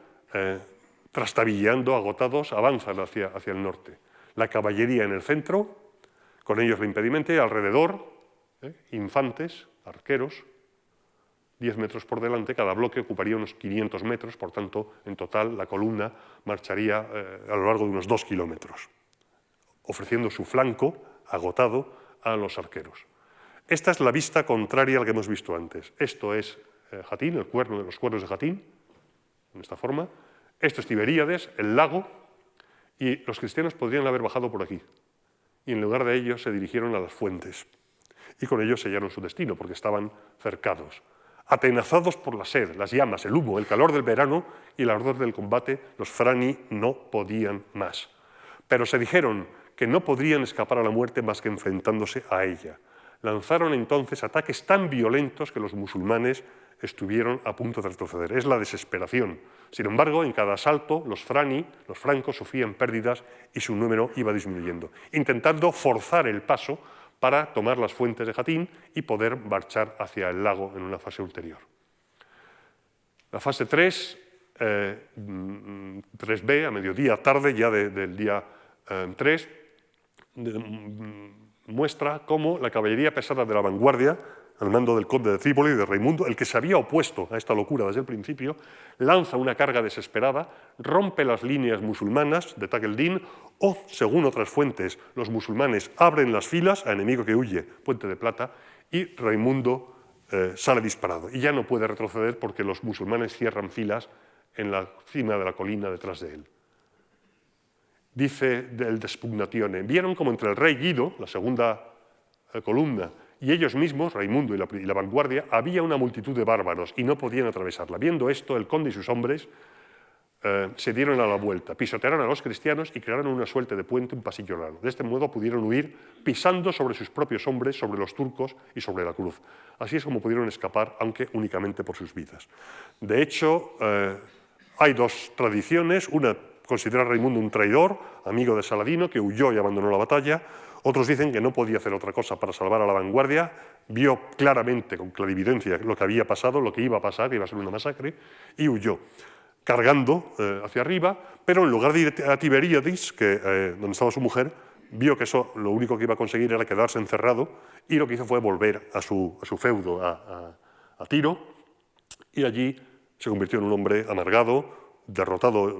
Speaker 1: trastabilleando, agotados, avanzan hacia el norte. La caballería en el centro, con ellos el impedimento, y alrededor, infantes, arqueros, 10 metros por delante, cada bloque ocuparía unos 500 metros, por tanto, en total la columna marcharía a lo largo de unos 2 kilómetros, ofreciendo su flanco agotado a los arqueros. Esta es la vista contraria a la que hemos visto antes. Esto es Jatín, los cuernos de Jatín, en esta forma. Esto es Tiberíades, el lago, y los cristianos podrían haber bajado por aquí. Y en lugar de ello se dirigieron a las fuentes. Y con ello sellaron su destino, porque estaban cercados. Atenazados por la sed, las llamas, el humo, el calor del verano y el ardor del combate, los frani no podían más. Pero se dijeron que no podrían escapar a la muerte más que enfrentándose a ella. Lanzaron entonces ataques tan violentos que los musulmanes estuvieron a punto de retroceder. Es la desesperación. Sin embargo, en cada asalto, los francos sufrían pérdidas y su número iba disminuyendo, intentando forzar el paso para tomar las fuentes de Jatín y poder marchar hacia el lago en una fase ulterior. La fase 3, 3B, a mediodía tarde ya del día 3, muestra cómo la caballería pesada de la vanguardia, al mando del conde de Trípoli, de Raimundo, el que se había opuesto a esta locura desde el principio, lanza una carga desesperada, rompe las líneas musulmanas de Taq el-Din o, según otras fuentes, los musulmanes abren las filas a enemigo que huye, Puente de Plata, y Raimundo sale disparado. Y ya no puede retroceder porque los musulmanes cierran filas en la cima de la colina detrás de él. Dice del Despugnazione, vieron como entre el rey Guido, la segunda columna, y ellos mismos, Raimundo y la vanguardia, había una multitud de bárbaros y no podían atravesarla. Viendo esto, el conde y sus hombres se dieron a la vuelta, pisotearon a los cristianos y crearon una suerte de puente, un pasillo largo. De este modo pudieron huir pisando sobre sus propios hombres, sobre los turcos y sobre la cruz. Así es como pudieron escapar, aunque únicamente por sus vidas. De hecho, hay dos tradiciones. Una considera a Raimundo un traidor, amigo de Saladino, que huyó y abandonó la batalla. Otros dicen que no podía hacer otra cosa para salvar a la vanguardia, vio claramente, con clarividencia, lo que había pasado, lo que iba a pasar, que iba a ser una masacre, y huyó, cargando hacia arriba, pero en lugar de ir a Tiberíades, donde estaba su mujer, vio que eso lo único que iba a conseguir era quedarse encerrado, y lo que hizo fue volver a su feudo, a Tiro, y allí se convirtió en un hombre amargado, derrotado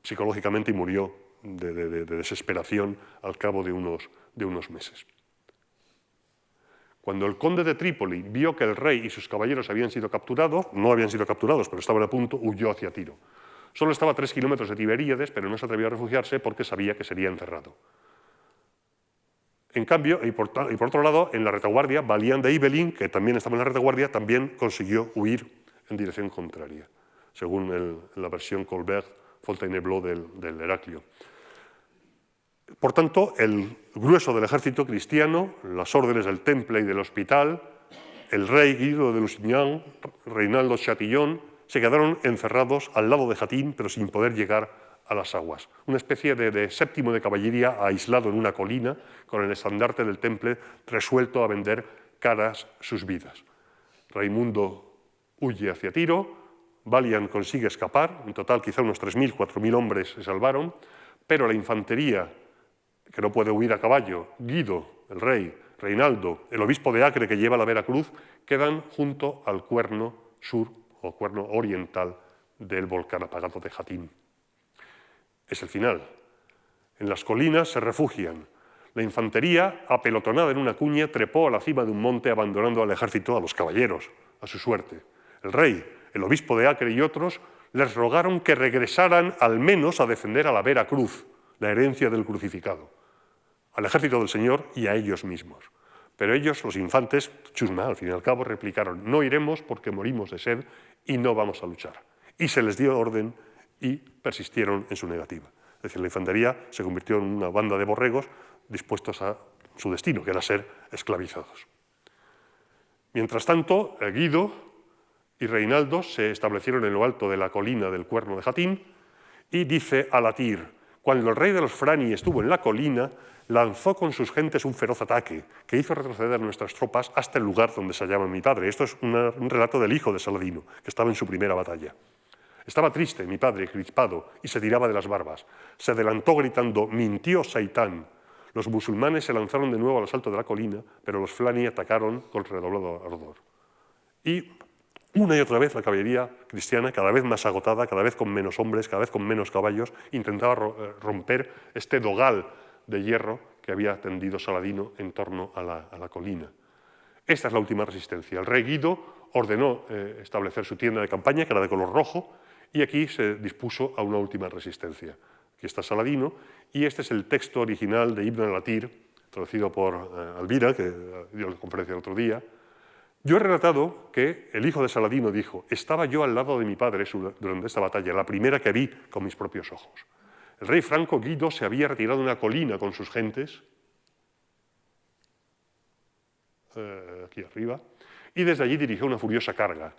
Speaker 1: psicológicamente y murió de desesperación al cabo de unos meses. Cuando el conde de Trípoli vio que el rey y sus caballeros habían sido capturados, no habían sido capturados, pero estaban a punto, huyó hacia Tiro. Solo estaba a 3 kilómetros de Tiberíades, pero no se atrevió a refugiarse porque sabía que sería encerrado. En cambio, y por otro lado, en la retaguardia, Balián de Ibelin, que también estaba en la retaguardia, también consiguió huir en dirección contraria, según la versión Colbert-Fontainebleau del Heraclio. Por tanto, el grueso del ejército cristiano, las órdenes del Temple y del Hospital, el rey Guido de Lusignan, Reinaldo Chatillon, se quedaron encerrados al lado de Jatín, pero sin poder llegar a las aguas. Una especie de séptimo de caballería aislado en una colina, con el estandarte del Temple resuelto a vender caras sus vidas. Raimundo huye hacia Tiro, Balián consigue escapar, en total quizá unos 3.000, 4.000 hombres se salvaron, pero la infantería, que no puede huir a caballo, Guido, el rey, Reinaldo, el obispo de Acre que lleva la Veracruz, quedan junto al cuerno sur o cuerno oriental del volcán apagado de Jatín. Es el final. En las colinas se refugian. La infantería, apelotonada en una cuña, trepó a la cima de un monte abandonando al ejército, a los caballeros, a su suerte. El rey, el obispo de Acre y otros les rogaron que regresaran al menos a defender a la Veracruz, la herencia del crucificado, al ejército del Señor y a ellos mismos. Pero ellos, los infantes, chusma, al fin y al cabo, replicaron: no iremos porque morimos de sed y no vamos a luchar. Y se les dio orden y persistieron en su negativa. Es decir, la infantería se convirtió en una banda de borregos dispuestos a su destino, que era ser esclavizados. Mientras tanto, Guido y Reinaldo se establecieron en lo alto de la colina del cuerno de Jatín y dice Alatir: cuando el rey de los Frani estuvo en la colina, lanzó con sus gentes un feroz ataque que hizo retroceder nuestras tropas hasta el lugar donde se hallaba mi padre. Esto es un relato del hijo de Saladino, que estaba en su primera batalla. Estaba triste mi padre, crispado, y se tiraba de las barbas. Se adelantó gritando: mintió Saitán. Los musulmanes se lanzaron de nuevo al asalto de la colina, pero los Flani atacaron con redoblado ardor. Y una y otra vez la caballería cristiana, cada vez más agotada, cada vez con menos hombres, cada vez con menos caballos, intentaba romper este dogal de hierro que había tendido Saladino en torno a la colina. Esta es la última resistencia. El rey Guido ordenó establecer su tienda de campaña, que era de color rojo, y aquí se dispuso a una última resistencia. Aquí está Saladino, y este es el texto original de Ibn al-Athir, traducido por Alvira, que dio la conferencia el otro día. Yo he relatado que el hijo de Saladino dijo: estaba yo al lado de mi padre durante esta batalla, la primera que vi con mis propios ojos. El rey franco Guido se había retirado a una colina con sus gentes, aquí arriba, y desde allí dirigió una furiosa carga.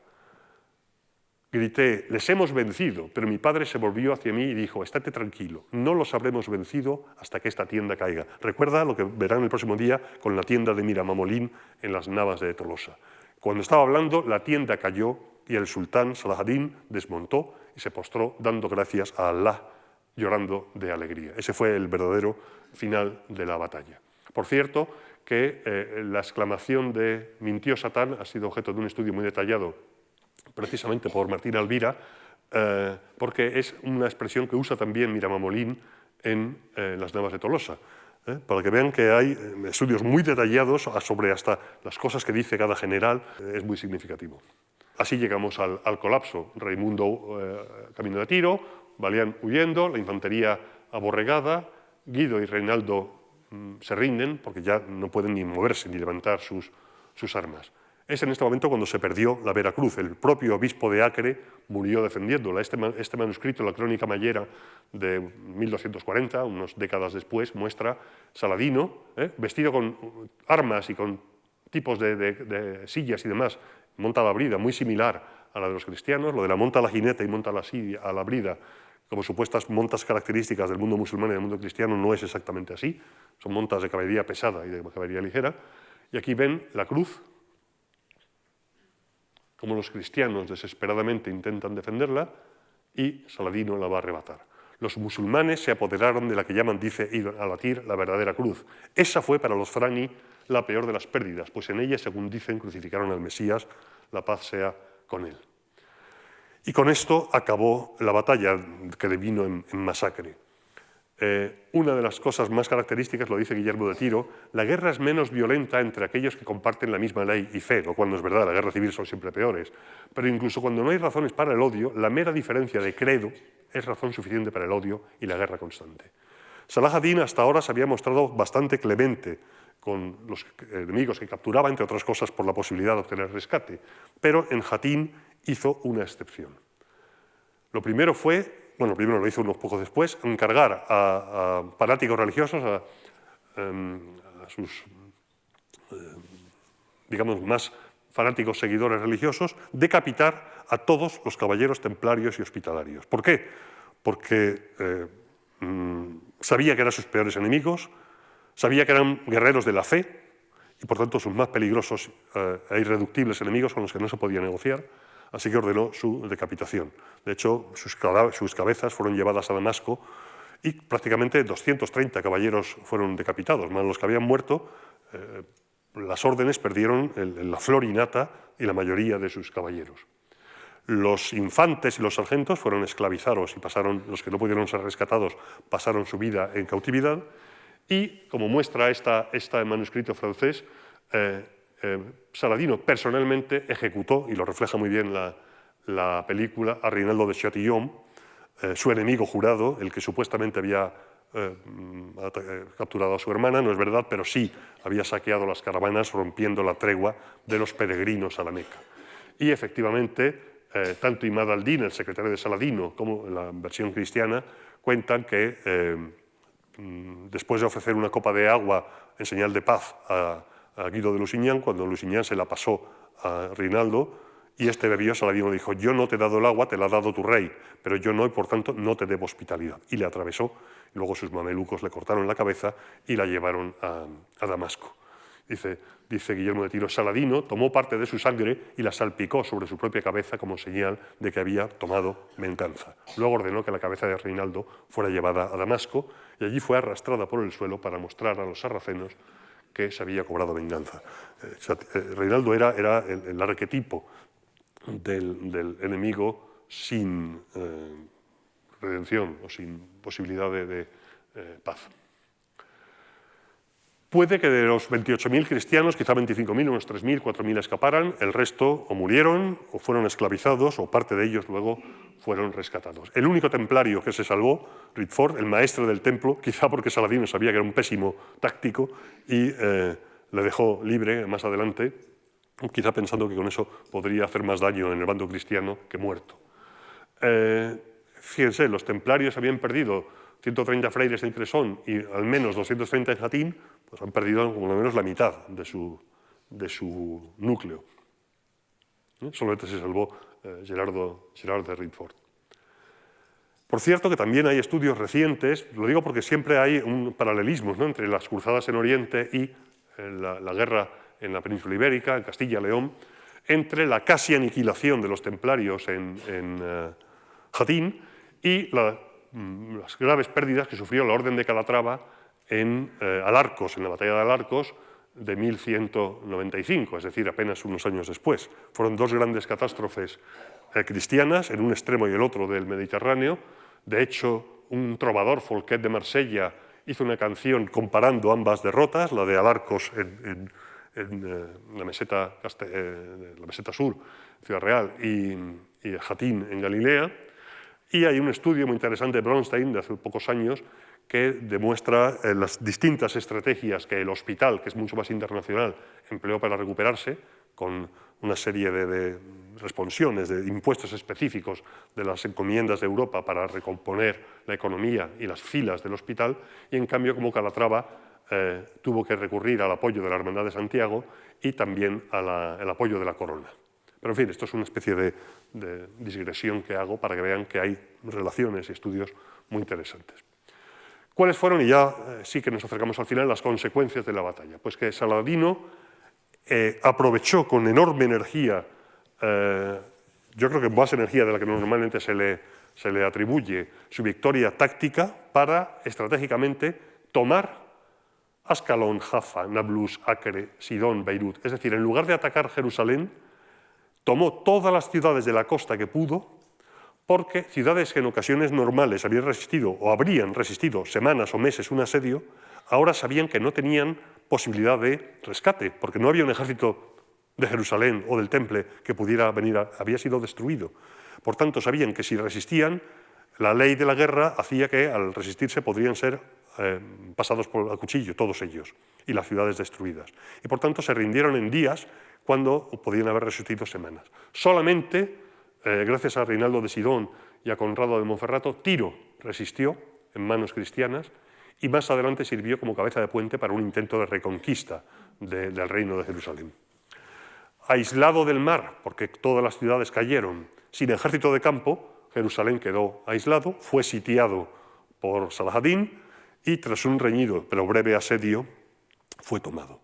Speaker 1: Grité: les hemos vencido, pero mi padre se volvió hacia mí y dijo: estate tranquilo, no los habremos vencido hasta que esta tienda caiga. Recuerda lo que verán el próximo día con la tienda de Miramamolín en las Navas de Tolosa. Cuando estaba hablando, la tienda cayó y el sultán Salahadín desmontó y se postró dando gracias a Allah, llorando de alegría. Ese fue el verdadero final de la batalla. Por cierto, que la exclamación de mintió Satán ha sido objeto de un estudio muy detallado precisamente por Martín Alvira, porque es una expresión que usa también Miramamolín en las Navas de Tolosa, para que vean que hay estudios muy detallados sobre hasta las cosas que dice cada general, es muy significativo. Así llegamos al colapso. Raimundo camino de Tiro, Balián huyendo, la infantería aborregada, Guido y Reinaldo se rinden porque ya no pueden ni moverse ni levantar sus armas. Es en este momento cuando se perdió la Veracruz. El propio obispo de Acre murió defendiéndola. Este manuscrito, la Crónica Mayera de 1240, unas décadas después, muestra Saladino vestido con armas y con tipos de sillas y demás, monta la brida, muy similar a la de los cristianos. Lo de la monta a la jineta y monta a la brida, como supuestas montas características del mundo musulmán y del mundo cristiano, no es exactamente así. Son montas de caballería pesada y de caballería ligera. Y aquí ven la cruz, como los cristianos desesperadamente intentan defenderla, y Saladino la va a arrebatar. Los musulmanes se apoderaron de la que llaman, dice Ibn al-Athir, la verdadera cruz. Esa fue para los Frani la peor de las pérdidas, pues en ella, según dicen, crucificaron al Mesías, la paz sea con él. Y con esto acabó la batalla, que devino en masacre. Una de las cosas más características, lo dice Guillermo de Tiro, la guerra es menos violenta entre aquellos que comparten la misma ley y fe, lo cual no es verdad, la guerra civil son siempre peores, pero incluso cuando no hay razones para el odio, la mera diferencia de credo es razón suficiente para el odio y la guerra constante. Salah ad-Din hasta ahora se había mostrado bastante clemente con los enemigos que capturaba, entre otras cosas por la posibilidad de obtener rescate, pero en Jatín hizo una excepción. Lo primero lo hizo unos pocos después, encargar a fanáticos religiosos, a sus, digamos, más fanáticos seguidores religiosos, decapitar a todos los caballeros templarios y hospitalarios. ¿Por qué? Porque sabía que eran sus peores enemigos, sabía que eran guerreros de la fe y, por tanto, sus más peligrosos e irreductibles enemigos con los que no se podía negociar. Así que ordenó su decapitación. De hecho, sus cabezas fueron llevadas a Damasco y prácticamente 230 caballeros fueron decapitados, más los que habían muerto. Las órdenes perdieron la flor innata y la mayoría de sus caballeros. Los infantes y los sargentos fueron esclavizados y los que no pudieron ser rescatados pasaron su vida en cautividad. Y, como muestra este manuscrito francés, Saladino personalmente ejecutó, y lo refleja muy bien la película, a Reinaldo de Chatillon, su enemigo jurado, el que supuestamente había capturado a su hermana. No es verdad, pero sí había saqueado las caravanas, rompiendo la tregua de los peregrinos a la Meca. Y efectivamente, tanto Imad al-Din, el secretario de Saladino, como la versión cristiana, cuentan que después de ofrecer una copa de agua en señal de paz a Guido de Lusignan, cuando Lusignan se la pasó a Reinaldo y este bebió, Saladino dijo: yo no te he dado el agua, te la ha dado tu rey, pero yo no, y por tanto no te debo hospitalidad. Y le atravesó, y luego sus mamelucos le cortaron la cabeza y la llevaron a Damasco. Dice Guillermo de Tiro, Saladino tomó parte de su sangre y la salpicó sobre su propia cabeza como señal de que había tomado venganza. Luego ordenó que la cabeza de Reinaldo fuera llevada a Damasco y allí fue arrastrada por el suelo para mostrar a los sarracenos que se había cobrado venganza. Reinaldo era el arquetipo del enemigo sin redención o sin posibilidad de paz. Puede que de los 28.000 cristianos, quizá 25.000, unos 3.000, 4.000 escaparan, el resto o murieron o fueron esclavizados o parte de ellos luego fueron rescatados. El único templario que se salvó, Ritford, el maestre del templo, quizá porque Saladino sabía que era un pésimo táctico y le dejó libre más adelante, quizá pensando que con eso podría hacer más daño en el bando cristiano que muerto. Fíjense, los templarios habían perdido 130 frailes en Cresón y al menos 230 en Jatín, pues han perdido como lo menos la mitad de su núcleo. Solamente se salvó Gerard de Ritford. Por cierto, que también hay estudios recientes, lo digo porque siempre hay un paralelismo, ¿no?, entre las cruzadas en Oriente y la guerra en la península ibérica, en Castilla y León, entre la casi aniquilación de los templarios en Jatín y las graves pérdidas que sufrió la Orden de Calatrava en Alarcos, en la batalla de Alarcos de 1195, es decir, apenas unos años después. Fueron dos grandes catástrofes cristianas, en un extremo y el otro del Mediterráneo. De hecho, un trovador, Folquet de Marsella, hizo una canción comparando ambas derrotas, la de Alarcos en la meseta sur, Ciudad Real, y Jatín en Galilea. Y hay un estudio muy interesante de Bronstein de hace pocos años que demuestra las distintas estrategias que el hospital, que es mucho más internacional, empleó para recuperarse, con una serie de responsiones, de impuestos específicos de las encomiendas de Europa para recomponer la economía y las filas del hospital, y en cambio como Calatrava tuvo que recurrir al apoyo de la Hermandad de Santiago y también al apoyo de la Corona. Pero en fin, esto es una especie de digresión que hago para que vean que hay relaciones y estudios muy interesantes. ¿Cuáles fueron, y ya sí que nos acercamos al final, las consecuencias de la batalla? Pues que Saladino aprovechó con enorme energía, yo creo que más energía de la que normalmente se le atribuye, su victoria táctica para estratégicamente tomar Ascalón, Jaffa, Nablus, Acre, Sidón, Beirut. Es decir, en lugar de atacar Jerusalén, tomó todas las ciudades de la costa que pudo, porque ciudades que en ocasiones normales habían resistido o habrían resistido semanas o meses un asedio, ahora sabían que no tenían posibilidad de rescate, porque no había un ejército de Jerusalén o del Temple que pudiera venir, había sido destruido. Por tanto, sabían que si resistían, la ley de la guerra hacía que al resistirse podrían ser pasados por el cuchillo, todos ellos, y las ciudades destruidas. Y por tanto se rindieron en días cuando podían haber resistido semanas. Solamente gracias a Reinaldo de Sidón y a Conrado de Monferrato, Tiro resistió en manos cristianas y más adelante sirvió como cabeza de puente para un intento de reconquista del reino de Jerusalén. Aislado del mar, porque todas las ciudades cayeron, sin ejército de campo, Jerusalén quedó aislado, fue sitiado por Salahadín y tras un reñido pero breve asedio fue tomado.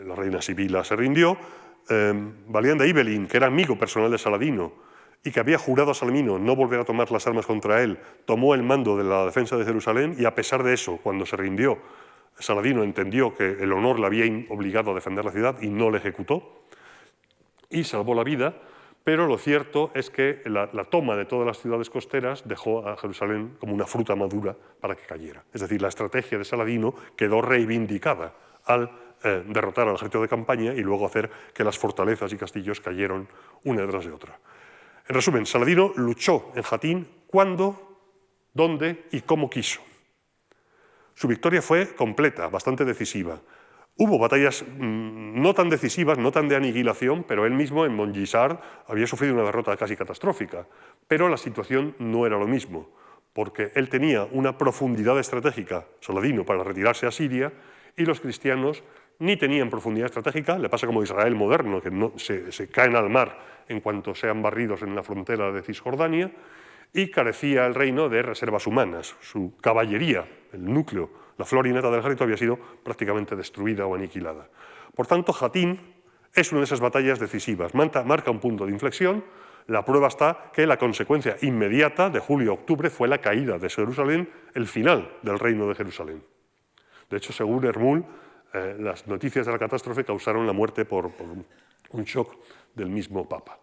Speaker 1: La reina Sibila se rindió. Balián de Ibelín, que era amigo personal de Saladino y que había jurado a Saladino no volver a tomar las armas contra él, tomó el mando de la defensa de Jerusalén y a pesar de eso, cuando se rindió, Saladino entendió que el honor le había obligado a defender la ciudad y no le ejecutó y salvó la vida, pero lo cierto es que la toma de todas las ciudades costeras dejó a Jerusalén como una fruta madura para que cayera. Es decir, la estrategia de Saladino quedó reivindicada al derrotar al ejército de campaña y luego hacer que las fortalezas y castillos cayeron una detrás de otra. En resumen, Saladino luchó en Jatín cuando, dónde y cómo quiso. Su victoria fue completa, bastante decisiva. Hubo batallas no tan decisivas, no tan de aniquilación, pero él mismo en Montgisard había sufrido una derrota casi catastrófica. Pero la situación no era lo mismo, porque él tenía una profundidad estratégica, Saladino, para retirarse a Siria, y los cristianos ni tenían profundidad estratégica, le pasa como Israel moderno, que no, se caen al mar en cuanto sean barridos en la frontera de Cisjordania, y carecía el reino de reservas humanas. Su caballería, el núcleo La flora innata del ejército había sido prácticamente destruida o aniquilada. Por tanto, Hattin es una de esas batallas decisivas, marca un punto de inflexión. La prueba está que la consecuencia inmediata de julio a octubre fue la caída de Jerusalén, el final del reino de Jerusalén. De hecho, según Hermul, las noticias de la catástrofe causaron la muerte por un shock del mismo Papa.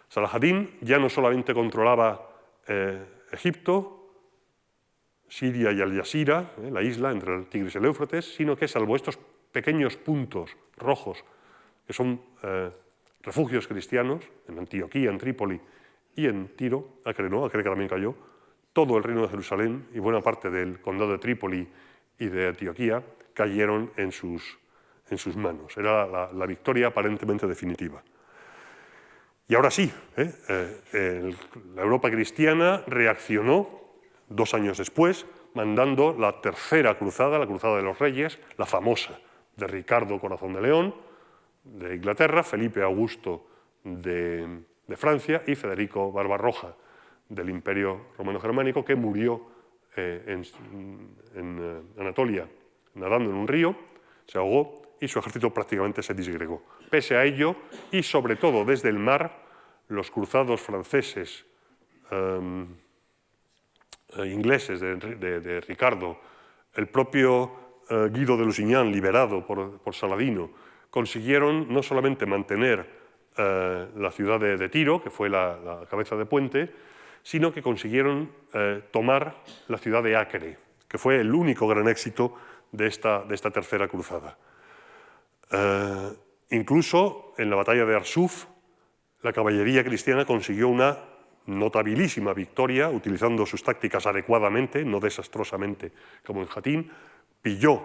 Speaker 1: Saladín ya no solamente controlaba Egipto, Siria y Al-Yasira, la isla entre el Tigris y el Éufrates, sino que salvo estos pequeños puntos rojos, que son refugios cristianos, en Antioquía, en Trípoli y en Tiro, Acre que también cayó, todo el reino de Jerusalén y buena parte del condado de Trípoli y de Antioquía cayeron en sus manos. Era la victoria aparentemente definitiva. Y ahora sí, la Europa cristiana reaccionó 2 años después, mandando la tercera cruzada, la Cruzada de los Reyes, la famosa de Ricardo Corazón de León, de Inglaterra, Felipe Augusto de Francia y Federico Barbarroja del Imperio Romano Germánico, que murió en Anatolia nadando en un río, se ahogó y su ejército prácticamente se disgregó. Pese a ello, y sobre todo desde el mar, los cruzados franceses, ingleses de Ricardo, el propio Guido de Lusignan, liberado por Saladino, consiguieron no solamente mantener la ciudad de Tiro, que fue la cabeza de puente, sino que consiguieron tomar la ciudad de Acre, que fue el único gran éxito de esta tercera cruzada. Incluso en la batalla de Arsuf, la caballería cristiana consiguió una notabilísima victoria, utilizando sus tácticas adecuadamente, no desastrosamente como en Hattin, pilló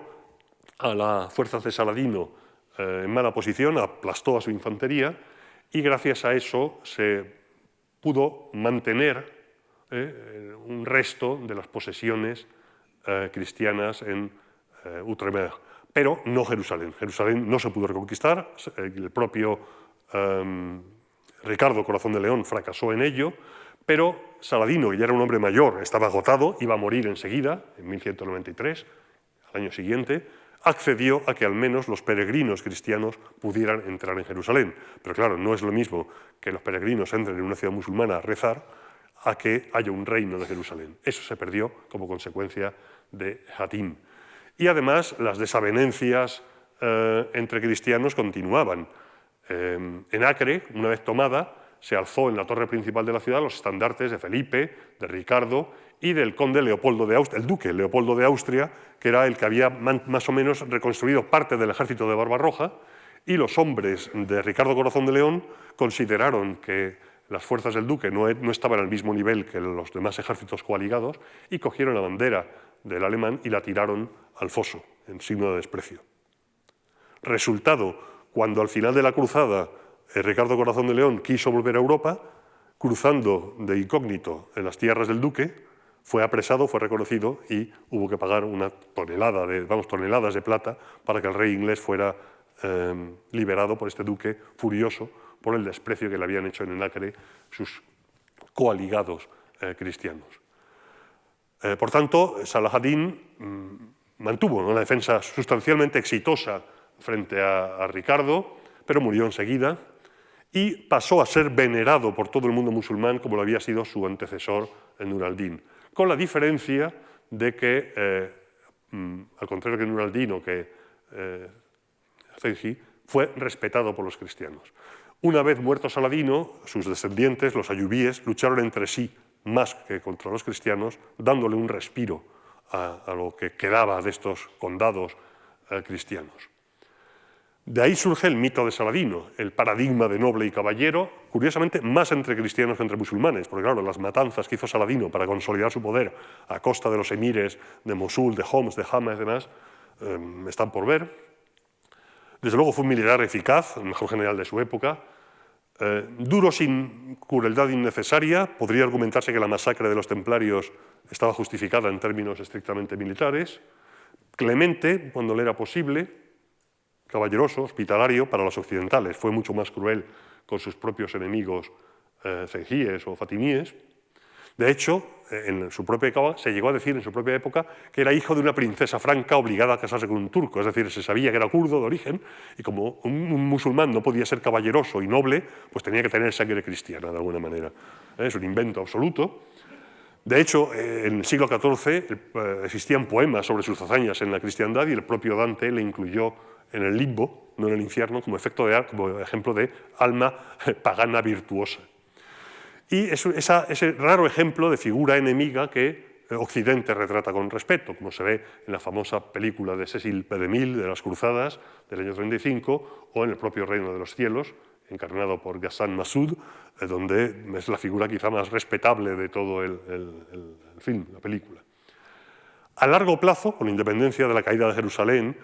Speaker 1: a las fuerzas de Saladino en mala posición, aplastó a su infantería y gracias a eso se pudo mantener un resto de las posesiones cristianas en Outremer, pero no Jerusalén. Jerusalén no se pudo reconquistar, el propio Ricardo Corazón de León fracasó en ello, pero Saladino, que ya era un hombre mayor, estaba agotado, iba a morir enseguida, en 1193, al año siguiente, accedió a que al menos los peregrinos cristianos pudieran entrar en Jerusalén. Pero claro, no es lo mismo que los peregrinos entren en una ciudad musulmana a rezar a que haya un reino de Jerusalén. Eso se perdió como consecuencia de Hattin. Y además las desavenencias entre cristianos continuaban. En Acre, una vez tomada, se alzó en la torre principal de la ciudad los estandartes de Felipe, de Ricardo y del conde Leopoldo de Austria, el duque Leopoldo de Austria, que era el que había más o menos reconstruido parte del ejército de Barbarroja, y los hombres de Ricardo Corazón de León consideraron que las fuerzas del duque no estaban al mismo nivel que los demás ejércitos coaligados y cogieron la bandera del alemán y la tiraron al foso, en signo de desprecio. Resultado, cuando al final de la cruzada Ricardo Corazón de León quiso volver a Europa, cruzando de incógnito en las tierras del duque, fue apresado, fue reconocido y hubo que pagar toneladas de plata para que el rey inglés fuera liberado por este duque furioso por el desprecio que le habían hecho en el Acre sus coaligados cristianos. Por tanto, Saladín mantuvo una defensa sustancialmente exitosa frente a Ricardo, pero murió enseguida y pasó a ser venerado por todo el mundo musulmán como lo había sido su antecesor, Nur al-Din, con la diferencia de que, al contrario que Nur al-Din o que Zengi, fue respetado por los cristianos. Una vez muerto Saladino, sus descendientes, los ayubíes, lucharon entre sí más que contra los cristianos, dándole un respiro a lo que quedaba de estos condados cristianos. De ahí surge el mito de Saladino, el paradigma de noble y caballero, curiosamente más entre cristianos que entre musulmanes, porque claro, las matanzas que hizo Saladino para consolidar su poder a costa de los emires de Mosul, de Homs, de Hama y demás, están por ver. Desde luego fue un militar eficaz, el mejor general de su época, duro sin crueldad innecesaria. Podría argumentarse que la masacre de los templarios estaba justificada en términos estrictamente militares, clemente cuando le era posible, caballeroso, hospitalario para los occidentales. Fue mucho más cruel con sus propios enemigos zengíes o fatimíes. De hecho, en su propia época, se llegó a decir en su propia época que era hijo de una princesa franca obligada a casarse con un turco, es decir, se sabía que era kurdo de origen y como un musulmán no podía ser caballeroso y noble, pues tenía que tener sangre cristiana de alguna manera. Es un invento absoluto. De hecho, en el siglo XIV existían poemas sobre sus hazañas en la cristiandad y el propio Dante le incluyó en el limbo, no en el infierno, como ejemplo de alma pagana virtuosa. Y ese raro ejemplo de figura enemiga que Occidente retrata con respeto, como se ve en la famosa película de Cecil B. DeMille de las Cruzadas del año 35 o en el propio Reino de los Cielos, encarnado por Ghassan Massoud, donde es la figura quizá más respetable de todo el film, la película. A largo plazo, con independencia de la caída de Jerusalén,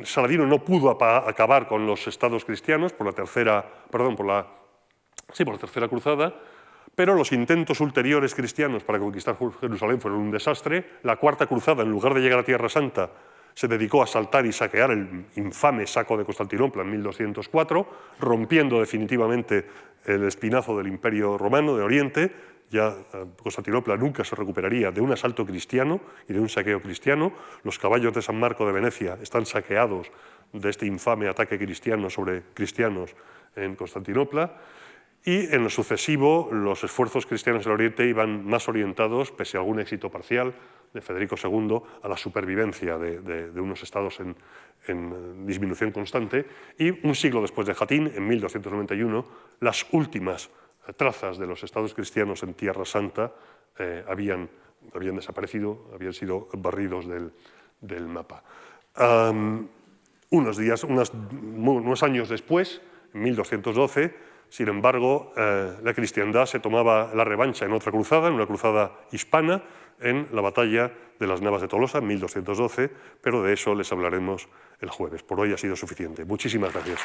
Speaker 1: Saladino no pudo acabar con los estados cristianos por la tercera cruzada, pero los intentos ulteriores cristianos para conquistar Jerusalén fueron un desastre. La cuarta cruzada, en lugar de llegar a Tierra Santa, se dedicó a asaltar y saquear el infame saco de Constantinopla en 1204, rompiendo definitivamente el espinazo del Imperio Romano de Oriente. Ya Constantinopla nunca se recuperaría de un asalto cristiano y de un saqueo cristiano. Los caballos de San Marco de Venecia están saqueados de este infame ataque cristiano sobre cristianos en Constantinopla. Y en lo sucesivo, los esfuerzos cristianos del Oriente iban más orientados, pese a algún éxito parcial de Federico II, a la supervivencia de unos estados en disminución constante. Y un siglo después de Jatín, en 1291, las últimas trazas de los estados cristianos en Tierra Santa habían desaparecido, habían sido barridos del mapa. Unos años después, en 1212, sin embargo, la cristiandad se tomaba la revancha en otra cruzada, en una cruzada hispana, en la batalla de las Navas de Tolosa, en 1212, pero de eso les hablaremos el jueves. Por hoy ha sido suficiente. Muchísimas gracias.